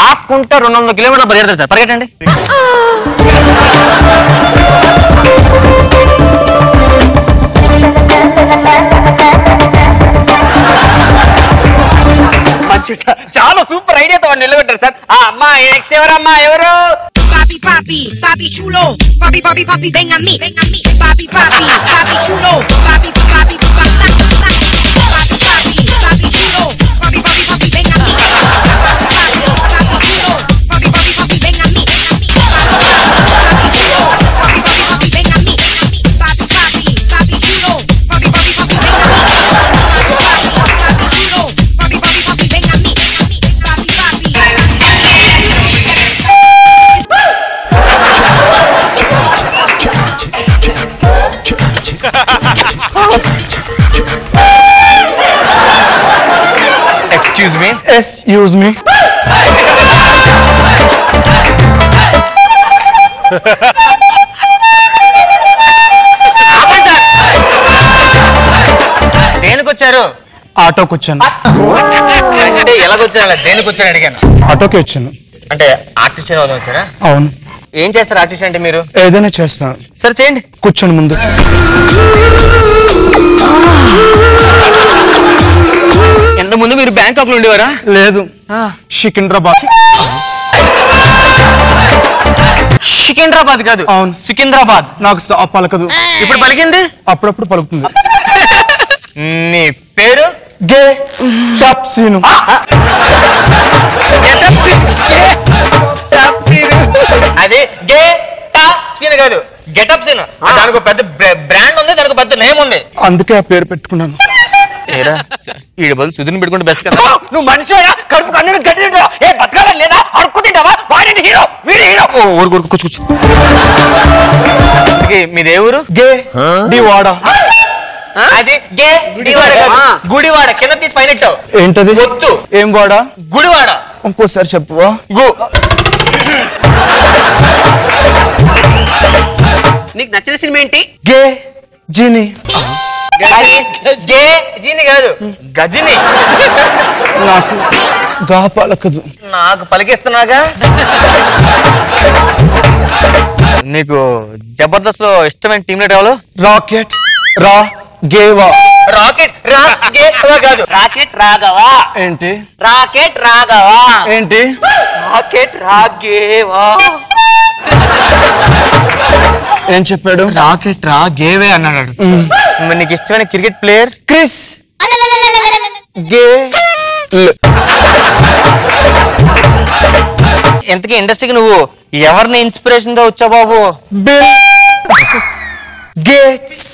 S13: ఆపుకుంటా 200 కిలోమీటర్లు పరిగెడతారు సార్. పరిగెట్టండి. చాలా సూపర్ ఐడియాతో వాడిని నిలబెట్టారు సార్. అమ్మా నెక్స్ట్ ఎవరమ్మా? ఎవరు?
S15: Papi, papi, papi chulo. Papi, papi, papi, ven a mí, ven a mí. Papi, papi, papi chulo. Papi, papi, papi, papi, papi chulo. Papi, papi, papi, ven a mí. Papi, papi chulo. Papi, papi, papi, ven a mí. Papi chulo. Papi, papi, papi, ven a mí. Papi, papi, papi chulo. Papi, papi, papi, ven a mí. Papi, chulo. Papi, papi, papi, ven a mí. Papi, papi.
S13: Excuse me.
S9: Excuse me.
S13: దేనికి వచ్చారు?
S9: ఆటోకి వచ్చాను.
S13: అంటే ఎలాగొచ్చారు? దేనికి వచ్చాను అడిగాను.
S9: ఆటోకి వచ్చాను.
S13: అంటే ఆర్టిస్ట్ అవుదాం వచ్చారా?
S9: అవును.
S13: ఏం చేస్తారు ఆర్టిస్ట్ అంటే మీరు?
S9: ఏదైనా చేస్తాను.
S13: సరే చేయండి.
S9: కూర్చోండి ముందు.
S13: ఎంత ముందు మీరు బ్యాంకాక్ లో ఉండేవారా?
S9: లేదు, సికింద్రాబాద్.
S13: సికింద్రాబాద్ కాదు.
S9: అవును,
S13: సికింద్రాబాద్.
S9: నాకు పలకదు.
S13: ఇప్పుడు పలికింది?
S9: అప్పుడప్పుడు పలుకుతుంది.
S13: నీ పేరు?
S9: గే టాప్ సీను.
S13: అది గే టాప్ సీన్ కాదు, గెటప్ సీన్. దానికి పెద్ద బ్రాండ్ ఉంది, దానికి పెద్ద నేమ్ ఉంది,
S9: అందుకే ఆ పేరు పెట్టుకున్నాను.
S13: ఈ బదులు సుధీర్ని పెట్టుకుంటే బెస్ట్ కదా.
S6: నువ్వు మనిషి కడుపు కన్ను గట్టి ఏ బతకాలని లేదా అనుకుంటావా? వాడి హీరో వీడి హీరో.
S13: కూర్చు. మీది ఏ ఊరు?
S9: గే డివాడ.
S13: అది గే గుడివాడ కాదు, గుడివాడ. కింద తీసి పైన
S9: ఏంటది?
S13: గుర్తు.
S9: ఏం వాడ?
S13: గుడివాడ.
S9: ఇంకోసారి చెప్పువా?
S8: నీకు నచ్చిన సినిమా ఏంటి?
S9: గే జీని.
S13: గే జీని కాదు, గజిని.
S9: నాకు గా పలకదు.
S13: నాకు పలికిస్తున్నాగా. నీకు జబర్దస్త్ లో ఇష్టమైన టీమ్ లీడర్ ఎవరు?
S9: రాకెట్ రా గేవా.
S13: రాకెట్ రా గేవా కాదు, రాకెట్ రాఘవా.
S9: ఏంటి?
S13: రాకెట్ రాఘవా.
S9: ఏంటి?
S13: రాకెట్ రాగేవా.
S9: ఏం చెప్పాడు?
S13: రాకెట్ రా గేవే అన్నాడు. మరి నీకు ఇష్టమైన క్రికెట్ ప్లేయర్?
S9: క్రిస్ గే.
S13: ఎంతకీ ఇండస్ట్రీకి నువ్వు ఎవరిని ఇన్స్పిరేషన్ గా వచ్చావు బాబు?
S9: Bill Gates.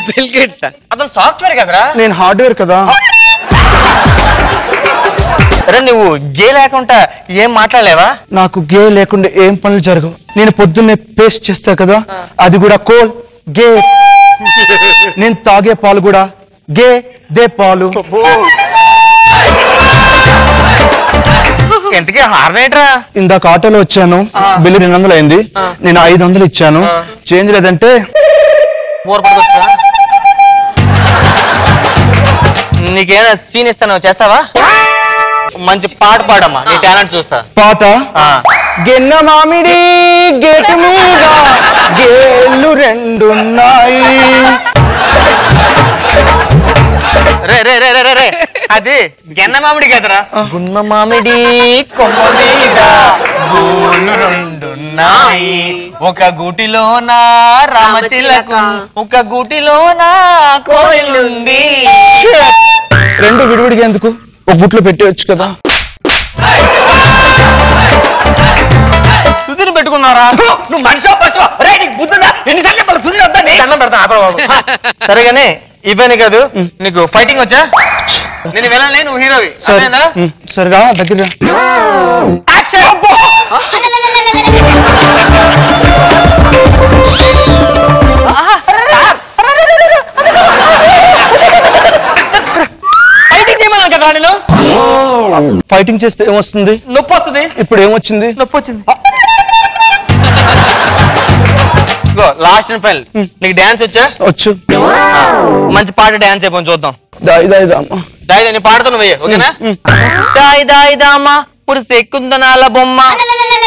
S10: బిల్ గేట్స్
S13: అతను సాఫ్ట్వేర్ కదరా,
S9: నేను హార్డ్వేర్ కదా.
S13: అరే నువ్వు గే లేకుండా ఏం మాట్లాడలేవా?
S9: నాకు గే లేకుండా ఏం పనులు జరగవు. నేను పొద్దున్నే పేస్ట్ చేస్తా కదా, అది కూడా కోల్ గే. నేను తాగే పాలు కూడా గే దే పాలు.
S13: ఎంతకీ హార్నేట్రా?
S9: ఇందాక ఆటోలో వచ్చాను, బిల్లు 200 అయింది, నేను 500 ఇచ్చాను. చేంజ్ లేదంటే
S13: నీకేమైనా సీన్ ఇస్తాను, చేస్తావా? మంచి పాట పాడమ్మా, నీ టాలెంట్ చూస్తా.
S9: పాట? గెన్న మామిడి గేటు మీద గేళ్ళు 2 ఉన్నాయి.
S13: రే రే రే రే రే, అది గెన్న మామిడి కదరా, గున్న మామిడి కొమ్మ మీద గోళ్ళు 2 ఉన్నాయి. ఒక గూటిలోన రామచిలకు, ఒక గూటిలోన కోయిలుంది.
S9: 2 విడివిడిగా ఎందుకు? ఒక గుట్లో పెట్టేయచ్చు కదా.
S13: సుధీర్ పెట్టుకున్నారా?
S6: నువ్వు మనిషి నీకు బుద్ధుందా? ఎన్నిసార్లు చెప్పాలి సుధీర్ వద్దా?
S13: దండం పెడతాను. సరేగానే ఇవన్నీ కాదు, నీకు ఫైటింగ్ వచ్చా? నేను వెళ్ళాలి, నువ్వు హీరోవి.
S9: సరేరా దగ్గర.
S13: ఫైటింగ్ చేయమన్నాను కదా నేను.
S9: ఫైటింగ్ చేస్తే ఏమొస్తుంది?
S13: నొప్పి వస్తుంది.
S9: ఇప్పుడు ఏమొచ్చింది?
S13: నొప్పి వచ్చింది. లాస్ట్ అండ్ ఫైనల్, నీకు డాన్స్ వచ్చా?
S9: వచ్చు.
S13: మంచి పాట డాన్స్ అయిపోయి చూద్దాం.
S9: దాయి దాయి దామా.
S13: దాయి నేను పాడుతా, నువ్వు ఓకేనా? దాయి దాయి దామా పురుసు ఎక్కుందనాల బొమ్మ.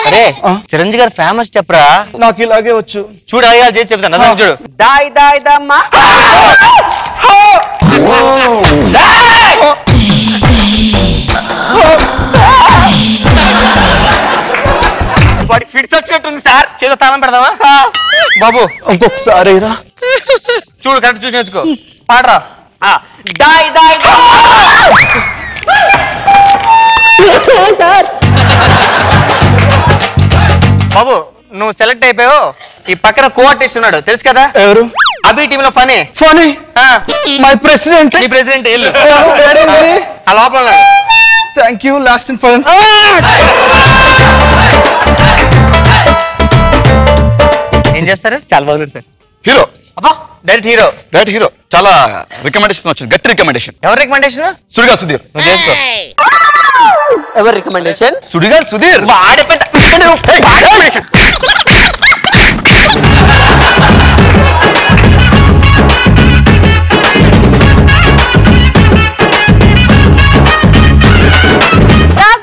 S13: అరే చిరంజీవి గారు ఫేమస్ చెప్పరా?
S9: నాకు ఇలాగే వచ్చు.
S13: చూడు అయ్యా చేసి చెప్తాను, చూడు.
S8: దాయి దాయి దమ్మా.
S13: వాడికి ఫిట్స్ వచ్చినట్టుంది సార్, చేతో తాళం పెడదామా బాబు?
S9: ఇంకొకసారి
S13: చూడు, కరెక్ట్ చూసి నేర్చుకో. పాడరా. దాయి దాయి బాబు, నువ్వు సెలెక్ట్ అయిపోయావు. ఈ పక్కన కో ఆర్టిస్ట్ ఉన్నాడు, తెలుసు కదా?
S9: ఎవరు?
S13: అభి టీమ్ లో ఫనీ.
S9: Phani my president.
S13: నీ ప్రెసిడెంట్ వెళ్ళు, ఆ లోపల ఉన్నాడు.
S9: Thank you. Last and final.
S13: ఏం చేస్తారు? చాలా బాగుంది సార్.
S16: హీరో.
S13: అబ్బా, డైరెక్ట్ హీరో.
S16: Direct hero. చాలా రికమెండేషన్ వచ్చింది, గట్టి రికమెండేషన్.
S13: ఎవరు రికమెండేషన్?
S16: సుడిగాలి సుధీర్.
S13: నువ్వు చేసుకో.
S8: ఎవరు రికమెండేషన్?
S16: సుడిగాలి సుధీర్.
S13: వాడే పెద్ద recommendation.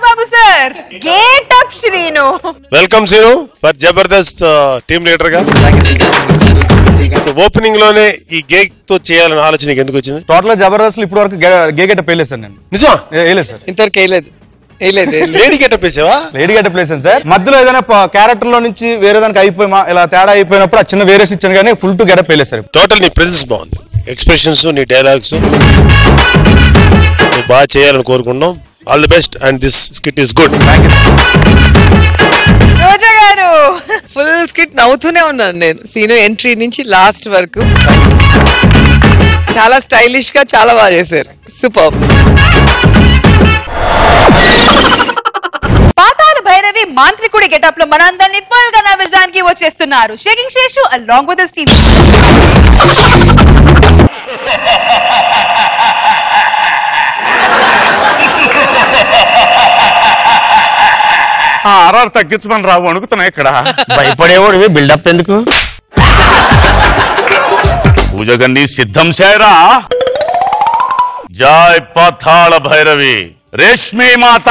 S2: Babu sir, gate up Srinu.
S11: Welcome Srinu for Jabardasth team leader గా. ఓపెనింగ్ లోనే ఈ గేక్ తో చేయాలని ఆలోచన ఎందుకు వచ్చింది?
S16: టోటల్ జబర్దస్త్ ఇప్పుడు వరకు గే గెటప్ వేయలేదు సార్ నేను.
S11: నిజమా?
S16: వేయలేదు సార్,
S10: ఇంతవరకు వేయలేదు.
S11: లేడీ గెటప్ వేసావా?
S16: లేడీ గెటప్ వేసాను సార్. మధ్యలో ఏదైనా క్యారెక్టర్ లో నుంచి వేరే దానికి అయిపోయి ఇలా తేడా అయిపోయినప్పుడు ఆ చిన్న వేరియేషన్ ఇచ్చాను, కానీ ఫుల్ టు గెటప్ వేయలేదు సార్.
S11: టోటల్ నీ ప్రెజెన్స్ బాగుంది, ఎక్స్ప్రెషన్స్, నీ డైలాగ్స్. మీరు బాగా చేయాలని కోరుకుంటున్నాం. All the best and this skit is good.
S10: Roja garu full skit నవ్వుతూనే ఉన్నాను నేను సీను ఎంట్రీ నుంచి లాస్ట్ వరకు. చాలా స్టైలిష్ గా చాలా బాగా చేశారు. సూపర్.
S2: పాతాళ భైరవి మాంత్రికుడి గెటప్ లో మనందరినీ ఫుల్ గా నవ్వించడానికి వచ్చేస్తున్నారు shaking Seshu along with his team.
S17: RR తగ్గించమని రావు అడుగుతున్నా ఇక్కడ.
S5: భయపడేవాడు బిల్డప్ ఎందుకు?
S17: పూజగన్ని సిద్ధం చేయరా. జై పాతాళ భైరవి రేష్మి మాత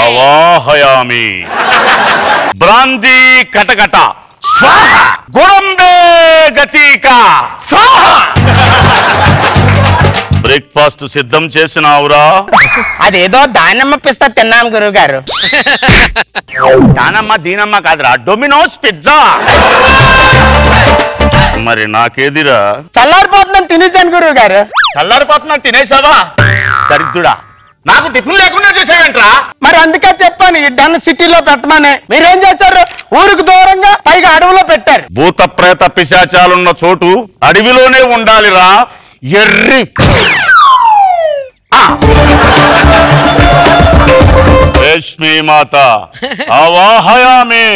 S17: అవాహయామి. బ్రాంది కటకట స్వాహ. గురంబే గతిక స్వాహ. బ్రేక్ఫాస్ట్ సిద్ధం చేసినావురా?
S5: అదేదో దానమ్మ పిస్తా తిన్నాం గురువు గారు.
S17: దానమ్మ దీనమ్మ కాదురా, డొమినోస్ పిజ్జా. మరి నాకేదిరా?
S5: చల్లారిపోతున్నాను తినేసాను గురువు గారు.
S17: చల్లారిపోతున్నా తినేసావా? దరిద్రుడా, నాకు టిఫిన్ లేకుండా చేసావేంట్రా?
S5: మరి అందుకే చెప్పాను ఈ డన్ సిటీలో పెట్టమని. మీరేం చేశారు? ఊరికి దూరంగా పైగా అడవిలో పెట్టారు.
S17: భూత ప్రేత పిశాచాలున్న చోటు అడవిలోనే ఉండాలిరా ఎర్రి. రేష్మి మాత అవాహయామి.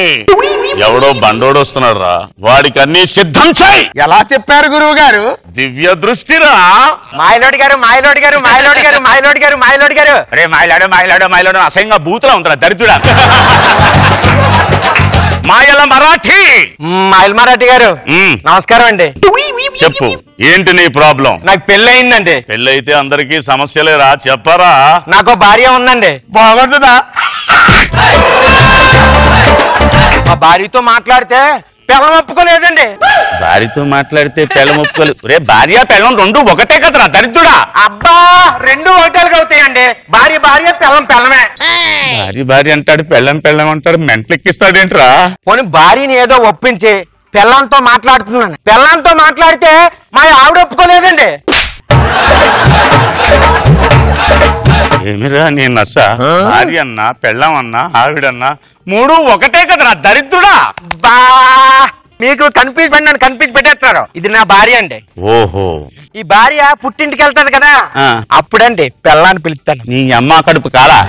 S17: ఎవడో బండోడు వస్తున్నాడు రా, వాడికి అన్ని సిద్ధం చేయి.
S5: ఎలా చెప్పారు గురువు గారు?
S17: దివ్య దృష్టిరా.
S5: మాయలోడి గారు మాయలోడి గారు మాయలోడి గారు మాయలోడి గారు మాయలోడి గారు.
S17: అరే మాయలాడు మాయలాడు మాయలాడు అసహ్యంగా బూతులా ఉంటారా దరిద్రుడా. మాయల మరాఠీ.
S5: మాయల మరాఠీ గారు నమస్కారం అండి.
S17: చెప్పు ఏంటి నీ ప్రాబ్లం?
S5: నాకు పెళ్లి అయిందండి.
S17: పెళ్ళైతే అందరికీ సమస్యలేరా, చెప్పరా.
S5: నాకు భార్య ఉందండి.
S17: బాగుంటుందా?
S5: మా భార్యతో మాట్లాడితే పెళ్ళం ఒప్పుకోలేదండి.
S17: భార్యతో మాట్లాడితే పెళ్ళం ఒప్పుకోలేదు. రే భార్య పెళ్ళం రెండు ఒకటే కదరా దరిద్రుడా.
S5: అబ్బా రెండు ఒకటేలుగా అవుతాయండి. భార్య భార్య పెళ్ళం పెళ్ళమే.
S17: భార్య భార్య అంటాడు, పెళ్ళం పెళ్ళం అంటాడు, మెంట్లెక్కిస్తాడేంట్రా?
S5: పోనీ భార్యని ఏదో ఒప్పించి పెళ్ళంతో మాట్లాడుతున్నాను. పెళ్ళంతో మాట్లాడితే మా ఆవిడ ఒప్పుకోలేదండి.
S17: ఏమిరా నీ నస? భార్య అన్నా పెళ్ళం అన్నా ఆవిడన్నా మూడు ఒకటే కదరా దరిద్రుడా.
S5: బా మీకు కన్ఫ్యూజ్ పడి నన్ను కన్ఫ్యూజ్ పెట్టేస్తారు. ఇది నా భార్య అండి.
S17: ఓహో,
S5: ఈ భార్య పుట్టింటికి వెళ్తాది కదా, అప్పుడండి పెళ్ళాన్ని పిలుస్తాను.
S17: నీ అమ్మ కడుపు కాలా?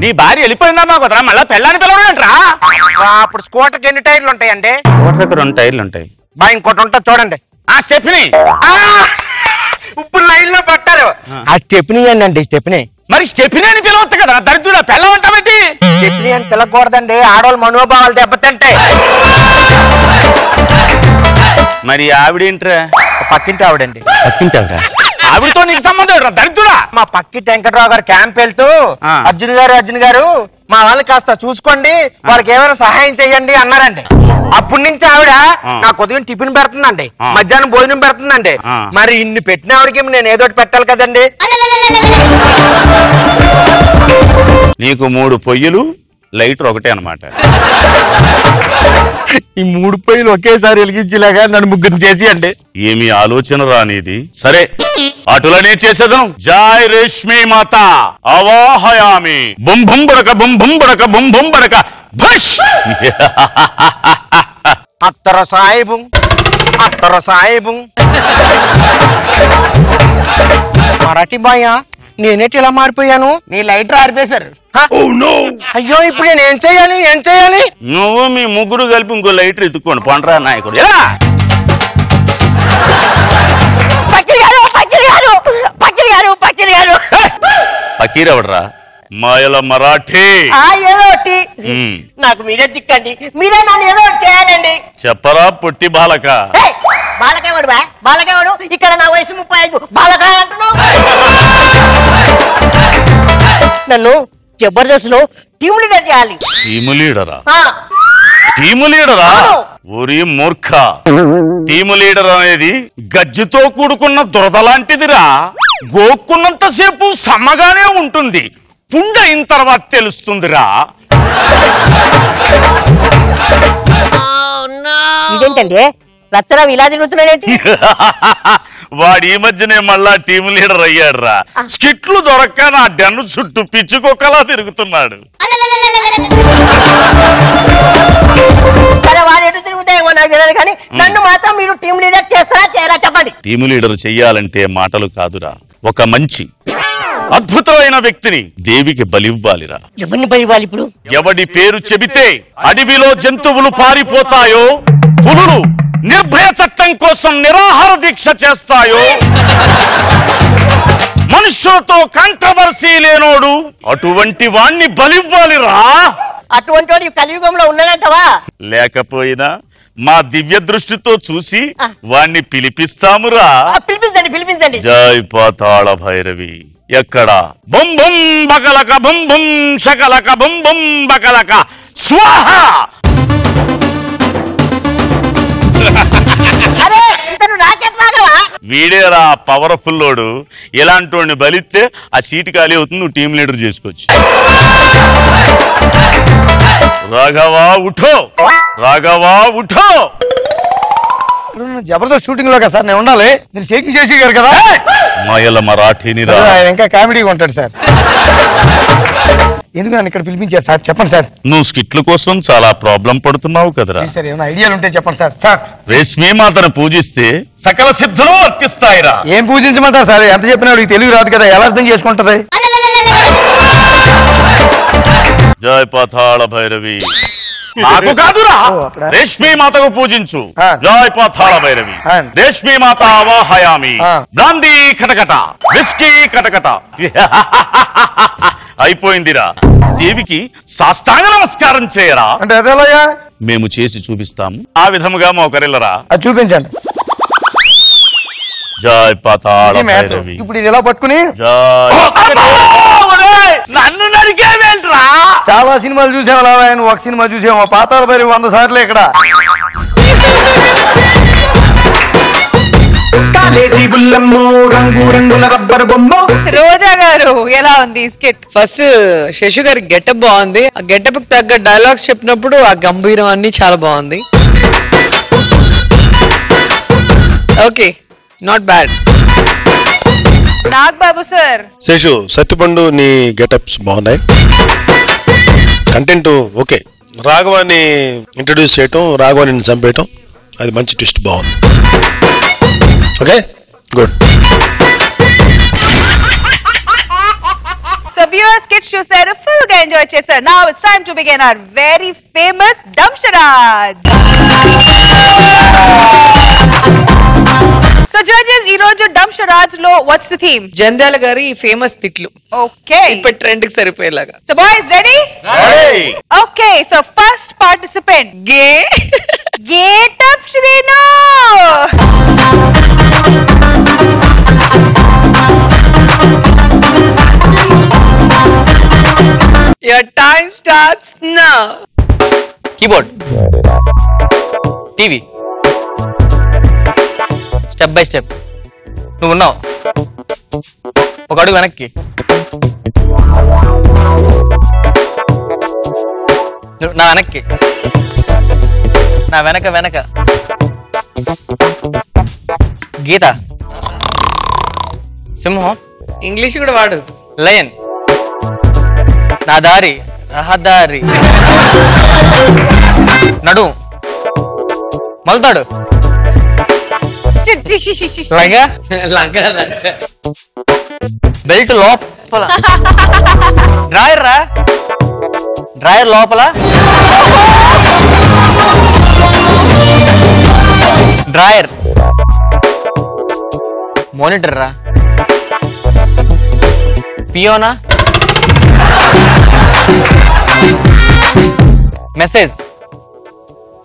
S17: నీ భార్య వెళ్ళిపోయిందమ్మా కదరా, మళ్ళా పెళ్ళాన్ని పిలవడంట్రా.
S5: అప్పుడు స్కూటర్కి ఎన్ని టైర్లు ఉంటాయండి?
S17: స్కూటర్కి 2 టైర్లు ఉంటాయి.
S5: బా ఇంకోటి ఉంటుంది చూడండి.
S17: ఆ స్టెప్ని.
S5: ఇప్పుడు లైన్ లో పట్టారు. ఆ స్టెప్ని అండి స్టెప్ని.
S17: మరి స్టెప్ని అని పిలవచ్చు కదా దరిద్రుడా, పెళ్ళం అంటావేంటి?
S5: స్టెప్ని అని పిలకూడదండి, ఆడవాళ్ళ మనోభావాలు దెబ్బతింటాయి.
S17: మరి ఆవిడేంట్రా?
S5: పక్కింటి ఆవిడండి.
S17: పక్కింటి ఆవిడ? ఆవిడతో నీకు సంబంధం ఏంట్రా దరిద్రుడా?
S5: మా పక్కింటి వెంకటరావు గారు క్యాంప్ వెళ్తూ అర్జున్ గారు మా వాళ్ళని కాస్త చూసుకోండి, వాళ్ళకి ఏమైనా సహాయం చెయ్యండి అన్నారండి. అప్పటి నుంచి ఆవిడ నాకు ఉదయం టిఫిన్ పెడుతుందండి, మధ్యాహ్నం భోజనం పెడుతుందండి. మరి ఇన్ని పెట్టిన ఆవిడకి నేను ఏదో ఒకటి పెట్టాలి కదండి.
S17: నీకు 3 పొయ్యిలు లైటర్ ఒకటే అన్నమాట.
S5: ఈ 3 పొయ్యిలు ఒకేసారి వెలిగించేలాగా నన్ను ముగ్గురు చేసి అండి.
S17: ఏమి ఆలోచన రానిది. సరే అటులనే చేసేదను. జై రేష్మి మాత అవాహయామి. బుంభుం బుడక బుంభుం బుడక బుంభుం బుడక భష్.
S5: అత్తర సాయిబు అత్తర సాయిబు. మరాఠీ బాయ నేనేటి ఇలా మారిపోయాను? నీ లైటర్ ఆరిపేశారు. అయ్యో ఇప్పుడు నేను ఏం చేయాలి?
S17: నువ్వు మీ ముగ్గురు కలిపి ఇంకో లైటర్ ఎత్తుకోండి పండరా నాయకుడు. ఎలా ఫకీర్ ఎవడరా? మాయల మరాఠీ.
S8: ఏదోటి నాకు మీరే దిక్కండి, మీరే నన్ను ఏదో చేయాలండి.
S17: చెప్పరా పుట్టి బాలక.
S8: బాలకేవాడు బాలకేవాడు ఇక్కడ నా వయసు 35. బాలక అంటున్నావు. నన్ను జబర్దస్త్ లో టీమ్ లీడర్ చేయాలి.
S17: టీము లీడరా? టీము లీడరా? ఊరి మూర్ఖ. టీము లీడర్ అనేది గజ్జితో కూడుకున్న దురద లాంటిదిరా. గోక్కున్నంతసేపు సమ్మగానే ఉంటుంది, పుండైన తర్వాత తెలుస్తుందిరా.
S8: ఇదేంటండి రచ్చరావు ఇలా తిరుగుతున్నాడేంటి?
S17: వాడు ఈ మధ్యనే మళ్ళా టీం లీడర్ అయ్యాడురా. స్కిట్లు దొరక్క నా డెన్ను చుట్టూ పిచ్చుకొక్కలా తిరుగుతున్నాడు.
S8: సరే వాడు ఎటు తిరుగుతాయేమో నాకు తెలియదు కానీ నన్ను మాత్రం మీరు టీం లీడర్ చేస్తారా చేయరా చెప్పండి.
S17: టీం లీడర్ చెయ్యాలంటే మాటలు కాదురా, ఒక మంచి అద్భుతమైన వ్యక్తిని దేవికి బలివ్వాలిరా.
S8: ఎవరిని బలివ్వాలి ఇప్పుడు?
S17: ఎవడి పేరు చెబితే అడవిలో జంతువులు పారిపోతాయో, పులులు నిర్భయ చట్టం కోసం నిరాహార దీక్ష చేస్తాయో, మనుష్యులతో కాంట్రవర్సీ లేనోడు అటువంటి వాణ్ణి బలివ్వాలిరా.
S8: అటువంటి వాడు కలియుగంలో ఉన్నాడంటవా?
S17: లేకపోయినా మా దివ్య దృష్టితో చూసి వాణ్ణి పిలిపిస్తామురా.
S8: పిలిపించండి.
S17: జై పాతాళ భైరవి. ఎక్కడ? బుం బుం బకలక బుం బుం శకలక బుం బుం బకలక స్వాహ. వీడేరా పవర్ఫుల్లోడు. ఇలాంటి బలిస్తే ఆ సీటు ఖాళీ అవుతుంది, నువ్వు టీం లీడర్ చేసుకోవచ్చు. రాఘవా ఉఠో, రాఘవా ఉఠో.
S9: జబర్దస్త్ షూటింగ్ లో కదా సార్ నేను ఉండాలి, మీరు షేకింగ్ చేసి గారు కదా.
S17: మాయల మరాఠీని రా.
S9: ఇంకా కామెడీగా ఉంటాడు సార్. ఎందుకు నన్ను ఇక్కడ పిలిపించారు సార్? చెప్పండి సార్.
S17: నువ్వు స్కిట్ల కోసం చాలా ప్రాబ్లం పడుతున్నావు కదరా.
S9: సార్ ఏమైనా ఐడియాలు ఉంటే చెప్పండి సార్. సార్
S17: రేష్మి మాతను పూజిస్తే సకల సిద్ధులు వర్తిస్తాయిరా.
S9: ఏం పూజించమంటారు సార్? ఎంత చెప్పినా తెలుగు రాదు కదా, ఎలా అర్థం చేసుకుంటది?
S17: జై పాతాళ భైరవి. నాకు కాదురా, రేష్మి మాతకు పూజించు. జై పాతాళ భైరవి. రేష్మి మాత ఆవాహయామి. బ్రాందీ కటకట, విస్కీ కటకట. అయిపోయిందిరా. దేవికి సాష్టాంగ నమస్కారం చేయరా.
S9: అంటే అదేలాగా
S17: మేము చేసి చూపిస్తాము, ఆ విధముగా మోకరిల్లరా.
S9: చూపించండి.
S17: జై పాతాళ భైరవి.
S9: ఇప్పుడు ఇది ఎలా పట్టుకుని
S17: నన్ను నరికేవేంట్రా?
S9: చాలా సినిమాలు చూసాము ఆయన, ఒక సినిమా చూసాము పాతాళ భైరవి 100 సార్లు. ఇక్కడ
S2: రోజా గారు ఎలా ఉంది స్కిట్?
S10: ఫస్ట్ శశు గారి గెటప్ బాగుంది. ఆ గెటప్ కి తగ్గ డైలాగ్స్ చెప్పినప్పుడు ఆ గంభీరం అన్ని చాలా బాగుంది. Okay, not bad.
S2: Nag Babu sir.
S11: Seshu, Sathyapandu నీ గెటప్స్ బాగున్నాయి, కంటెంట్ ఓకే. రాఘవాన్ని ఇంట్రడ్యూస్ చేయటం, రాఘవాన్ని చంపేయటం, అది మంచి ట్విస్ట్, బాగుంది. Okay, good.
S2: So viewers, skits చూసారు, ఫుల్ గా ఎంజాయ్ చేశారు. Now it's time to begin our very famous dumb charades. So judges, ఈ రోజు దంశరాజ్ లో వాట్స్ ది థీమ్?
S10: జంధ్యాల గారి ఫేమస్ తిట్లు.
S2: ఓకే,
S10: ఇప్పుడు ట్రెండ్ కి సరిపోయేలాగా.
S2: So boys ready? Okay, so first participant get up Srinu.
S10: Your time starts now.
S13: Keyboard, TV, step by step. నువ్వు ఉన్నావు, ఒక అడుగు వెనక్కి. నా వెనక్కి, నా వెనక వెనక. గీత, సింహం,
S10: ఇంగ్లీష్ కూడా వాడు.
S13: లయన్, నా దారి, రహదారి. నడు, మల్తాడు, బెల్ట్ లోపల, డ్రాయర్ రా, డ్రాయర్ లోపల, డ్రాయర్, మానిటర్ రా, పియోనా, మెసేజ్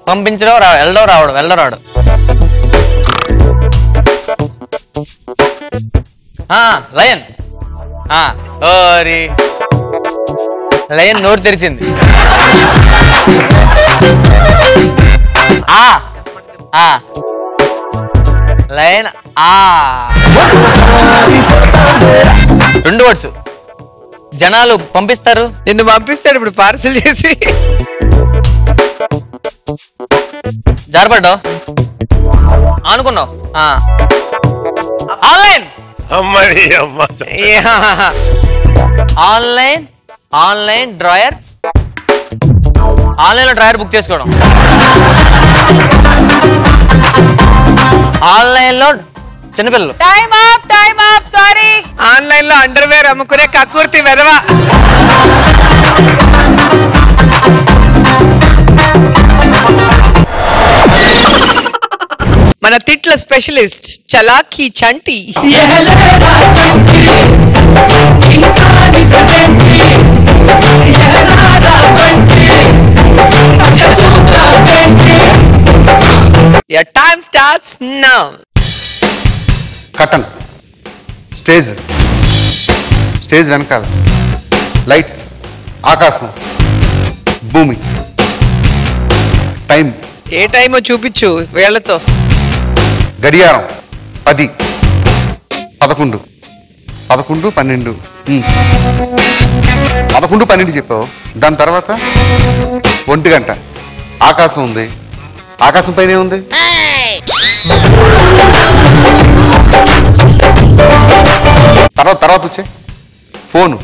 S13: పంపించడం, వెళ్ళడం రావడం, వెళ్ళడం రావడం. లయన్, ఓరి లయన్ నోరు తెరిచింది. లయన్ రెండు వర్డ్స్. జనాలు పంపిస్తారు,
S10: నిన్ను పంపిస్తాడు ఇప్పుడు పార్సల్ చేసి.
S13: జారపడ్డావు. అనుకున్నావు online online online drawer online లో డ్రాయర్ బుక్ చేసుకోవడం ఆన్లైన్ లో చిన్నపిల్లలు
S2: టైం అప్ సారీ
S10: ఆన్లైన్ లో అండర్వేర్ అమ్ముకునే కక్కుర్తి వెదవా మన తిట్ల specialist Chalaki Chanti Your time starts now.
S4: Curtain stage వెనకాల లైట్స్ ఆకాశం భూమి టైం
S10: ఏ టైమో చూపించు వేళ్లతో
S4: గడియారం 10 11 12 11 12 చెప్పావు దాని తర్వాత 1 గంట ఆకాశం ఉంది ఆకాశం పైనే ఉంది తర్వాత వచ్చే ఫోను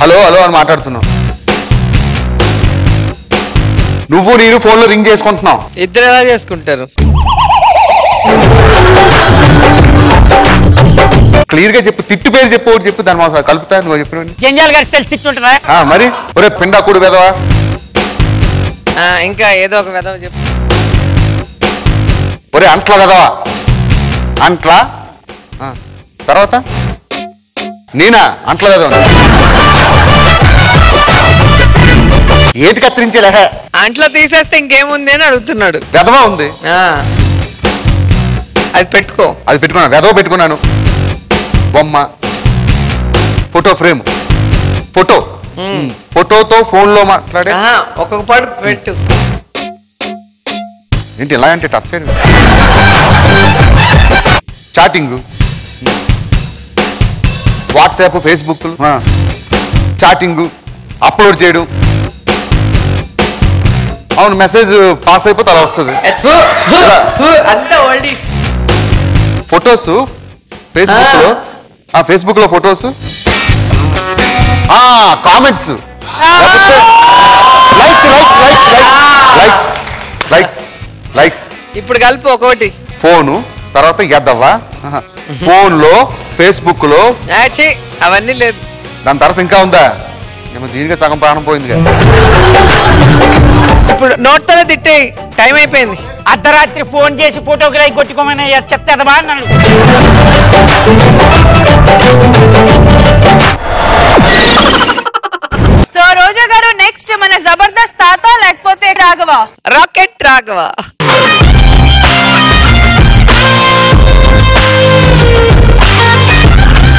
S4: హలో అని మాట్లాడుతున్నావు నువ్వు నేను ఫోన్లో రింగ్ చేసుకుంటున్నావు
S10: ఇద్దరు ఎలా చేసుకుంటారు
S4: క్లియర్ గా చెప్పు తిట్టు పేరు చెప్పు ఒకటి చెప్పు దాని మాసం కలుపుతా నువ్వు చెప్పిన
S6: జంజాల్ గారి తిట్టుంటారా
S4: మరి ఒరే పిండాకుడు వెదవా
S10: ఇంకా ఏదో ఒక వెదవ చెప్పు
S4: ఒరే అంట్లా వెదవా అంట్లా తర్వాత నేనా అంట్లా వెదవ ఏది కత్తిరించేలే
S10: అంట్లో తీసేస్తే ఇంకేముంది అని అడుగుతున్నాడు
S4: వెదవా ఉంది
S10: అది
S4: పెట్టుకున్నాను వెదవ పెట్టుకున్నాను బొమ్మ ఫోటో ఫ్రేమ్ ఫోటోతో ఫోన్ లో మాట్లాడే
S10: ఒక్కొక్క పాటు పెట్టు
S4: ఏంటి ఎలా అంటే touch side chatting WhatsApp Facebook chatting upload చేయడం అవును మెసేజ్ పాస్ అయిపోతే అలా వస్తుంది ఫొటోస్ ఫేస్బుక్ లో ఫొటోస్ కామెంట్స్ లైక్స్
S10: ఇప్పుడు కలిపి ఒకటి
S4: ఫోను తర్వాత ఎద్దవా ఫోన్ లో ఫేస్బుక్ లో
S10: అవన్నీ లేదు
S4: దాని తర్వాత ఇంకా ఉందా ఏమో దీనిగా సగం ప్రాణం పోయింది
S10: ఇప్పుడు నోట్తోనే తిట్టే టైం అయిపోయింది
S6: అర్ధరాత్రి ఫోన్ చేసి ఫోటోకి లైక్ కొట్టుకోమని చెప్తే అదవా అన్నాడు
S2: సో రోజా గారు నెక్స్ట్ మన జబర్దస్త్ తాత లేకపోతే Raghava
S10: rocket Raghava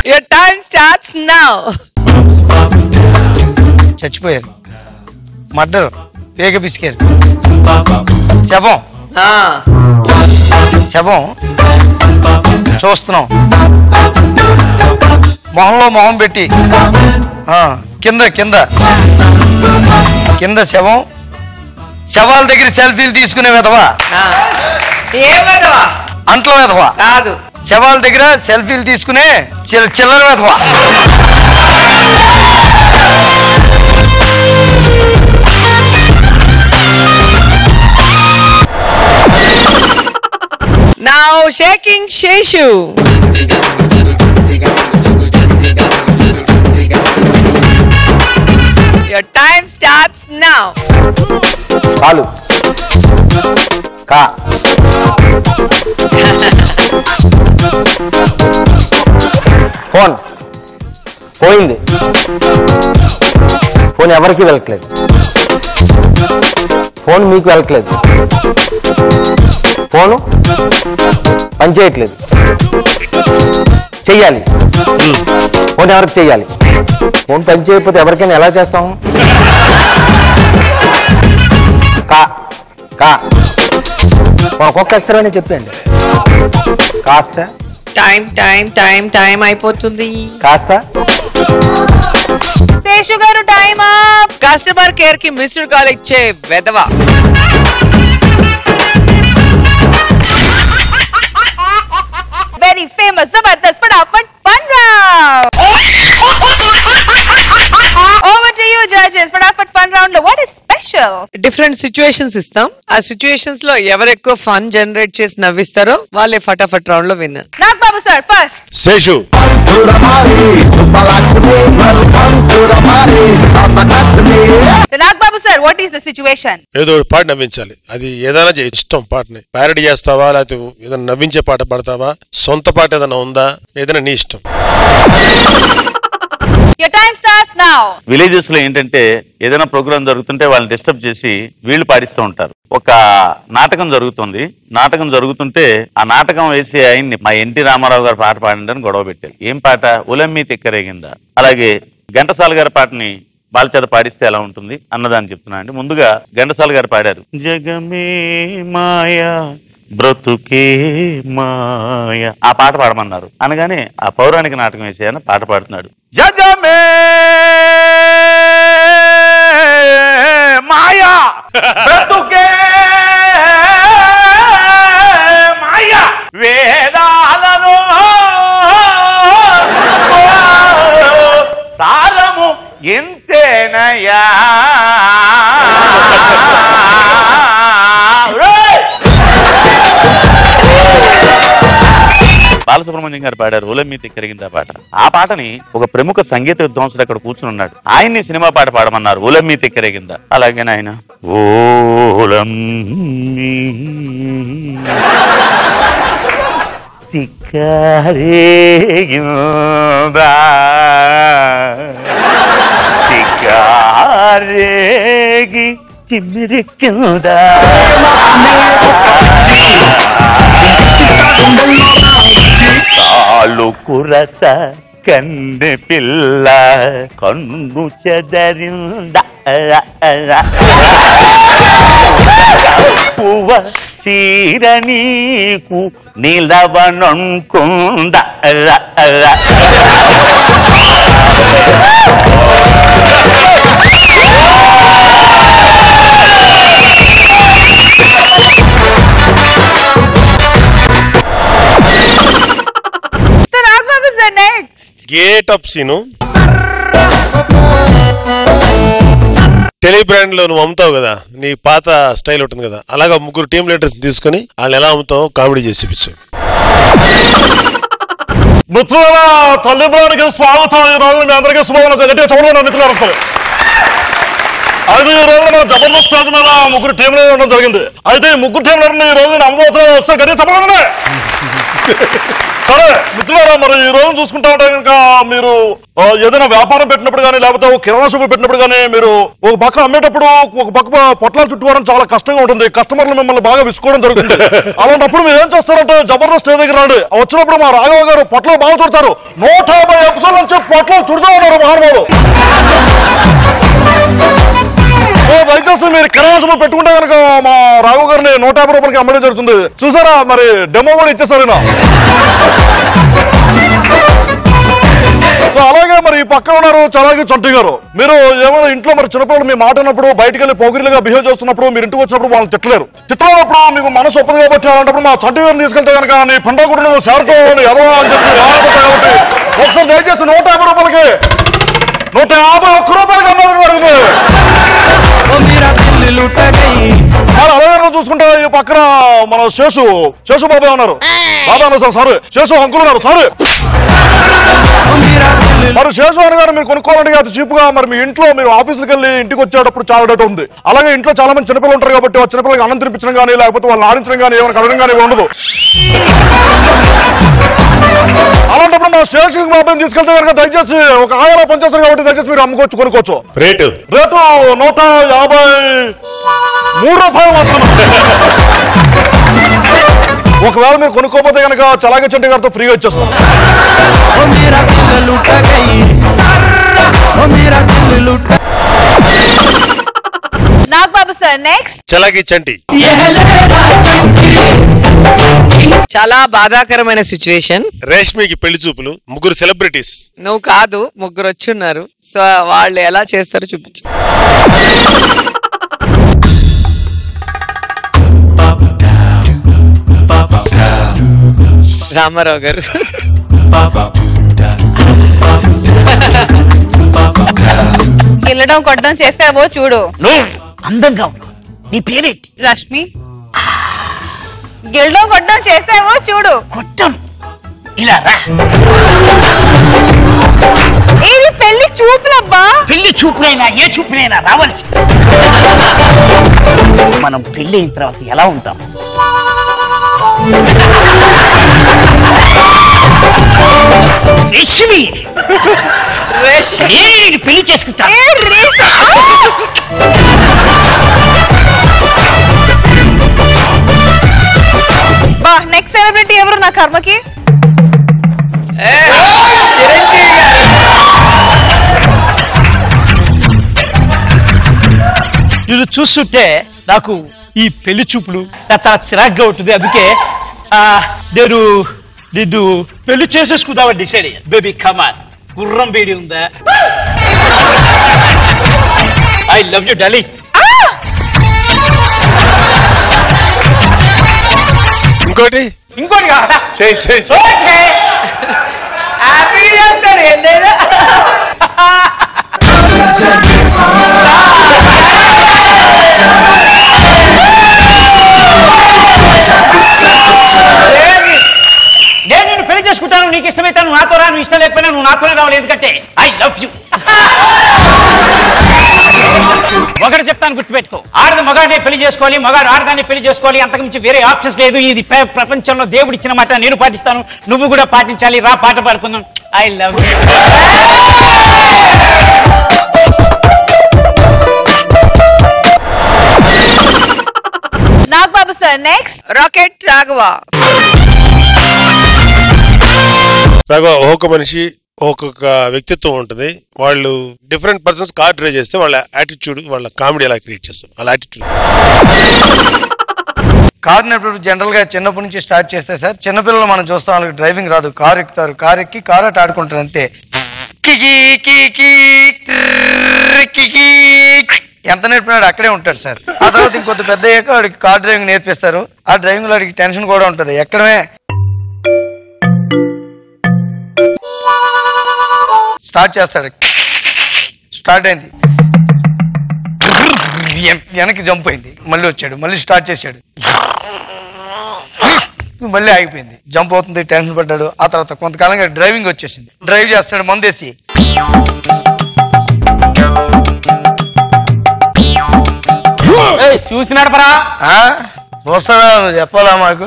S10: Your time starts now.
S9: చచ్చిపోయారు మర్డర్ పేగ పిసికారు శవం చూస్తున్నాం మొహంలో మొహం పెట్టి కింద శవాల దగ్గర సెల్ఫీలు తీసుకునే విధవా అంట్ల విధవా
S10: కాదు
S9: శవాల దగ్గర సెల్ఫీలు తీసుకునే చిల్లర విధవా
S10: Now shaking Sheshu. Your time starts now.
S16: కాలు కా ఫోన్ పోయింది ఫోన్ ఎవరికి వెళ్ళట్లేదు ఫోన్ మీకు వెళ్ళట్లేదు ఫోను పనిచేయట్లేదు చెయ్యాలి ఫోన్ ఎవరికి చెయ్యాలి ఫోన్ పని చేయకపోతే ఎవరికైనా ఎలా చేస్తాము కా కా ఒక్కొక్క అక్షరమే చెప్పండి కాస్త
S10: టైం అయిపోతుంది
S9: కాస్త
S2: శేషు గారు టైం అప్
S10: కస్టమర్ కేర్ కి మిస్డ్ కాల్ ఇచ్చే వెధవ
S2: from a Zabardast Fatafat Fun Round. Over to you, judges. Fatafat Fun Round lo what is special?
S10: Different situations ఇస్తాం. ఆ సిచ్యువేషన్స్ లో ఎవరు ఎక్కువ ఫన్ జనరేట్ చేసి నవ్విస్తారో వాళ్ళే ఫటాఫట్ రౌండ్ లో winner.
S2: Nagbabu sir first.
S11: Seshu.
S2: Nagbabu sir, what is the situation?
S11: ఏదో పాట నవ్వించాలి. అది ఏదైనా ఇష్టం పాటని ప్యారడీ చేస్తావా లేకపోతే ఏదైనా నవ్వించే పాట పాడతావా, సొంత పాట ఏదైనా ఉందా, ఏదైనా నీ ఇష్టం.
S2: Your time starts now.
S17: Villages లో ఏంటంటే ఏదైనా ప్రోగ్రామ్ జరుగుతుంటే వాళ్ళని డిస్టర్బ్ చేసి వీళ్ళు పాడిస్తూ ఉంటారు. ఒక నాటకం జరుగుతుంది. నాటకం జరుగుతుంటే ఆ నాటకం వేసి ఆయన్ని మా ఎన్టీ రామారావు గారు పాట పాడండి గొడవ పెట్టారు. ఏం పాట? ఉలమ్మి తిక్కరేగిందా. అలాగే ఘంటసాల గారి పాటని వాళ్ళ చేత పాడిస్తే ఎలా ఉంటుంది అన్నదాన్ని చెప్తున్నా అండి. ముందుగా ఘంటసాల గారు పాడారు, జగమే మాయా బ్రతుకే మాయ, ఆ పాట పాడమన్నారు. అనగానే ఆ పౌరాణిక నాటకం వేసేయని పాట పాడుతున్నాడు. జగమే మాయా బ్రతుకే మాయా వేదాలను సారము ఎంతేనయా. బాలసుబ్రహ్మణ్యం గారు పాడారు ఉలమ్మి తిక్కరిగిందా పాట. ఆ పాటని ఒక ప్రముఖ సంగీత విద్వాంసుడు అక్కడ కూర్చుని ఉన్నాడు. ఆయన్ని సినిమా పాట పాడమన్నారు, ఉలమ్మి తిక్కరిగిందా. అలాగే ఆయన ఓలమ్మి తిక్కరేగిందా తిక్కరేగి చిమ్మిరిక్కిందా కాలు కురస కన్నె పిల్ల కన్ను చెదరింద పువ్వ చీర నీకు నిలవనుకుంద.
S11: Get up Seenu. Tele brand లో నువ్వు అమ్ముతావు కదా, నీ పాత స్టైల్ ఉంటుంది కదా, అలాగా ముగ్గురు టీమ్ లీడర్స్ తీసుకుని వాళ్ళని ఎలా అమ్ముతావు కామెడీ చేసి చూపించావు.
S17: మిత్రుల తల్లి బ్రాండ్కి స్వాగతం. ఈ రోజు మీ అందరికీ శుభవార్త. గట్టిగా చూడండి మిత్రులు. 5 రోజులు మన జబర్దస్త్ స్టేజ్ మీద ముగ్గురు టీంలు ఉండడం జరిగింది. అయితే ఈ ముగ్గురు టీంలు ఈ రోజు అమ్మబోతున్నారు. వస్తారు గట్టిగా చెప్పండి. సరే మిత్రులారా, మరి ఈ రోజు చూసుకుంటా ఉంటే కనుక మీరు ఏదైనా వ్యాపారం పెట్టినప్పుడు కానీ లేకపోతే కిరాణా షాపు పెట్టినప్పుడు కానీ మీరు ఒక పక్క అమ్మేటప్పుడు ఒక పక్క పొట్లాలు చుట్టుకోవడం చాలా కష్టంగా ఉంటుంది. కస్టమర్లు మిమ్మల్ని బాగా విసుకోవడం జరుగుతుంది. అలాంటప్పుడు మీరు ఏం చేస్తారంటే జబర్దస్త్ స్టేజ్ దగ్గర రండి. వచ్చినప్పుడు మా రాఘవ గారు పొట్లాలు బాగా చుడతారు. 150 ఎపిసోడ్ల నుంచి పొట్లాలు చుడుతూ ఉన్నారు మహానుభావులు. దయచేసి మీరు కిరాణా షాపు పెట్టుకుంటే కనుక మా రాఘవ గారిని 150 రూపాయలకి అమ్మడం జరుగుతుంది. చూసారా, మరి డెమో కూడా ఇచ్చేసారు. సో అలాగే మరి ఈ పక్కన ఉన్నారు చలాకి చంటి గారు. మీరు ఏమైనా ఇంట్లో మరి చిన్నపిల్లలు మీ మాట అన్నప్పుడు బయటికి వెళ్ళి పోగిరిలుగా బిహేవ్ చేస్తున్నప్పుడు మీరు ఇంటికి వచ్చినప్పుడు వాళ్ళని తిట్టలేరు. తిట్టలేనప్పుడు మీకు మనసు ఒప్పదు కాబట్టి అలాంటప్పుడు మా చంటి గారిని తీసుకెళ్తే కనుక నీ పండుగ కూడా నువ్వు శారతో ఎదో అని చెప్పి కాబట్టి ఒకసారి దయచేసి 150 రూపాయలకి 151 రూపాయలకి అమ్మడం జరుగుతుంది. అలాగే చూసుకుంటే ఈ పక్కన మన శేషు బాబాయ్ ఉన్నారు. బాబాయ్ అన్నారు సార్, శేషు అంకుల్ ఉన్నారు. సారీ మరి శేషు అని గారు మీరు కొనుక్కోవాలంటే అది చీప్ గా మరి మీ ఇంట్లో మీరు ఆఫీసుకి వెళ్ళి ఇంటికి వచ్చేటప్పుడు చాలా డేట్ ఉంది. అలాగే ఇంట్లో చాలా మంది చిన్నపిల్లలు ఉంటారు కాబట్టి ఆ చిన్నపిల్లలకి అన్నం తినిపించడం కానీ లేకపోతే వాళ్ళని ఆడించడం కానీ ఏమైనా కలగడం కానీ ఉండదు. అలాంటప్పుడు మా స్టేషన్ బాబాయ్ తీసుకెళ్తే కనుక దయచేసి ఒక ఆయాలో పనిచేస్తారు కాబట్టి దయచేసి మీరు అమ్ముకోవచ్చు, కొనుక్కోవచ్చు. రేటు 153 రూపాయలు మాత్రమే. ఒకవేళ మీరు కొనుక్కోపోతే కనుక చలాకి చంటి గారితో ఫ్రీగా ఇచ్చేస్తాం.
S2: Nagababu sir next.
S11: చలాకి చంటి.
S10: చాలా బాధాకరమైన సిచ్యువేషన్.
S11: రేష్మికి పెళ్లి చూపులు, ముగ్గురు సెలబ్రిటీస్.
S10: నువ్వు కాదు, ముగ్గురు వచ్చున్నారు. సో వాళ్ళు ఎలా చేస్తారో చూపించు. రామారావు గారు.
S2: గిల్లడం కొట్టడం చేసావో చూడు.
S6: అందంగా నీ పేరేంటి?
S2: రష్మి. గిల్లడం కొట్టడం చేసావో చూడు.
S6: కొట్టను ఇలా రా.
S2: ఇది పెళ్లి చూపులబ్బా.
S6: పెళ్లి చూపులైనా ఏ చూపులైనా రావాల్సి. మనం పెళ్లి అయిన తర్వాత ఎలా ఉంటాం? రేష్మి నేను పెళ్లి చేసుకుంటా.
S2: నెక్స్ట్ సెలబ్రిటీ ఎవరు నా కర్మకి?
S6: ఇది చూస్తుంటే నాకు ఈ పెళ్లి చూపులు చాలా చిరాగ్గా ఉంటుంది. అందుకే నేను నిన్ను పెళ్లి చేసేసుకుందామని డిసైడ్ అయ్యాను. Baby come on. గుర్రం బేడి ఉందా? I love you darling.
S11: ఇంకోటి
S6: కాదా?
S10: హ్యాపీగా చేస్తాడు ఏదైనా.
S6: నేను నిన్ను పెళ్లి చేసుకుంటాను. నీకు ఇష్టమైతే నువ్వు నాతో రా, నువ్వు ఇష్టం లేకపోయినా నువ్వు నాతోనే రావాలి. ఎందుకంటే ఐ లవ్ యూ. ఒకటి చెప్తాను, గుర్తుపెట్టుకో. ఆడది మగాడిని పెళ్లి చేసుకోవాలి, మగాడు ఆడదాన్ని పెళ్లి చేసుకోవాలి. అంతకుమించి వేరే ఆప్షన్స్ లేదు. ఇది ప్రపంచంలో దేవుడు ఇచ్చిన మాట. నేను పాటిస్తాను, నువ్వు కూడా పాటించాలి. రా పాట పాడుకుందాం. I love you.
S2: Nagababu sir next.
S10: Rocket Raghava.
S11: ఒక్కొక్క మనిషి ఒక్కొక్క వ్యక్తిత్వం ఉంటుంది. వాళ్ళు డిఫరెంట్ పర్సన్స్ కార్ డ్రైవ్ చేస్తే వాళ్ళ యాటిట్యూడ్, వాళ్ళ కామెడీ ఎలా క్రియేట్ చేస్తారు. వాళ్ళ యాటిట్యూడ్
S9: కార్ నడిపేటప్పుడు జనరల్ గా చిన్నప్పటి నుంచి స్టార్ట్ చేస్తే సార్, చిన్నపిల్లలు మనం చూస్తాం, వాళ్ళకి డ్రైవింగ్ రాదు, కార్ ఎక్కుతారు, కార్ ఎక్కి కార్ ఆట ఆడుకుంటారు అంతే. ఎంత నేర్పినాడు అక్కడే ఉంటాడు సార్. ఆ తర్వాత ఇంకొంత పెద్ద అయ్యాక వాడికి కార్ డ్రైవింగ్ నేర్పిస్తారు. ఆ డ్రైవింగ్ లో వాడికి టెన్షన్ కూడా ఉంటది. ఎక్కడమే స్టార్ట్ చేస్తాడు. స్టార్ట్ అయింది, వెనక్కి జంప్ అయింది, మళ్ళీ వచ్చాడు, మళ్ళీ స్టార్ట్ చేశాడు, మళ్ళీ ఆగిపోయింది, జంప్ అవుతుంది, టెన్షన్ పడ్డాడు. ఆ తర్వాత కొంతకాలంగా డ్రైవింగ్ వచ్చేసింది. డ్రైవ్ చేస్తాడు మందేసి.
S6: చూసినాడు పరా
S9: చూస్తాడా? చెప్పాలా మాకు?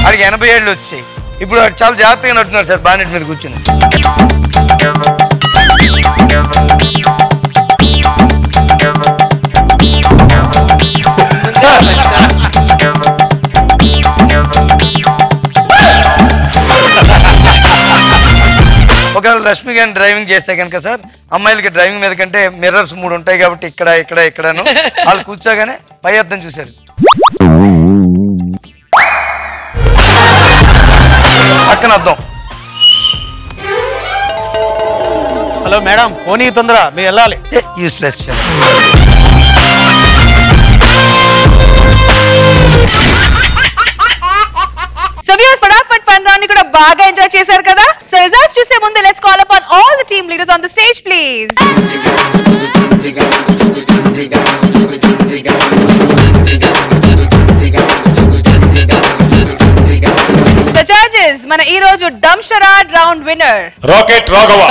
S9: వాడికి 80 ఏళ్ళు వచ్చాయి. ఇప్పుడు వాడు చాలా జాగ్రత్తగా నట్టున్నాడు సార్ బానెట్ మీద కూర్చుని. ఒకవేళ రష్మి గారిని డ్రైవింగ్ చేస్తే కనుక సార్, అమ్మాయిలకి డ్రైవింగ్ మీద కంటే మిర్రర్స్ 3 ఉంటాయి కాబట్టి ఇక్కడ ఇక్కడ ఇక్కడను వాళ్ళు కూర్చోగానే పై అద్దం చూశారు, పక్కన అద్దం.
S8: హలో మేడం, పోనీ తొందర, మీరు వెళ్ళాలి.
S9: Useless.
S2: So viewers, Fatafat fun round ని కూడా బాగా ఎంజాయ్ చేశారు కదా. సో రిజల్ట్స్ చూసే ముందు let's call upon all the team leaders on the stage please. So judges, మన ఈ రోజు dumb charades round winner
S11: rocket Raghava.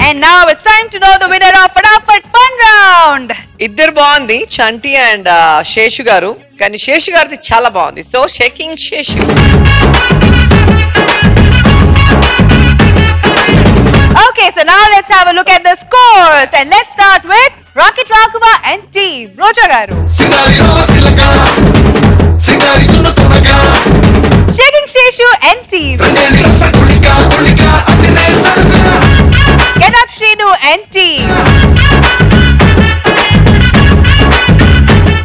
S2: And now it's time to know the winner of Fatapat Fun Round.
S10: ఇద్దరు బాగుంది, చంటి అండ్ శేషు గారు, కానీ శేషు గారిది చాలా బాగుంది. So shaking Seshu.
S2: Okay, so now let's have a look at the scores and let's start with Rocket Raghava and team Roja garu. Shaking Sheshu and team Get Up Shrinu and team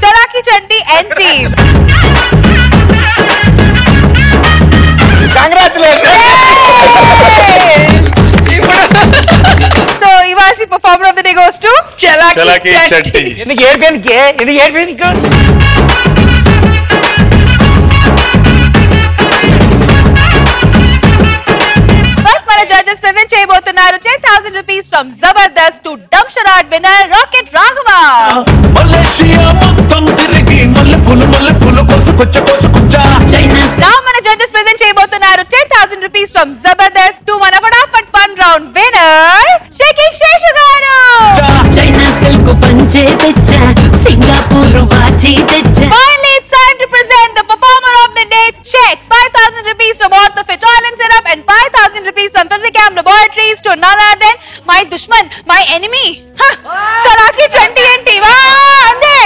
S2: Chalaki Chanti and team.
S8: Congratulations.
S2: So Ivaji, performer of the day goes to
S10: Chalaki Chanti.
S6: ఎందుకు ఏడిపోయింది?
S2: జడ్జెస్ ప్రెజెంట్ చేయబోతున్నారు 10,000 rupees from Jabardasth to dumb charades winner rocket Raghava. మన జడ్జెస్ ప్రెజెంట్ చేయబోతున్నారు 10,000 రూపీస్ ఫ్రమ్ జబర్దస్త్ టు మన Fatafat fun round winner shaking Seshu garu.
S3: China silk పంచే తెచ్చా సింగపూర్ వాచి తెచ్చా.
S2: Finally, it's time to present the performer of the day. Checks 5,000 rupees from Orthofit Oil and Syrup and 5,000 rupees from Physicam Laboratories to none other than my dushman, my enemy. Chalaki Chanti and Tiva. Ande.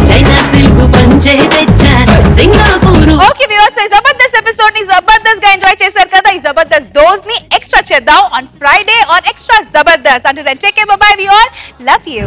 S3: China silk పంచే తెచ్చా సింగపూర్.
S2: Okay viewers, ఈ జబర్దస్త్ ఎపిసోడ్ ని జబర్దస్త్ గా ఎంజాయ్ చేశారు కదా. ఈ జబర్దస్త్ డోస్ ని ఎక్స్ట్రా చేద్దాం on Friday or extra Jabardasth. Until then, take care, bye bye. We all love you.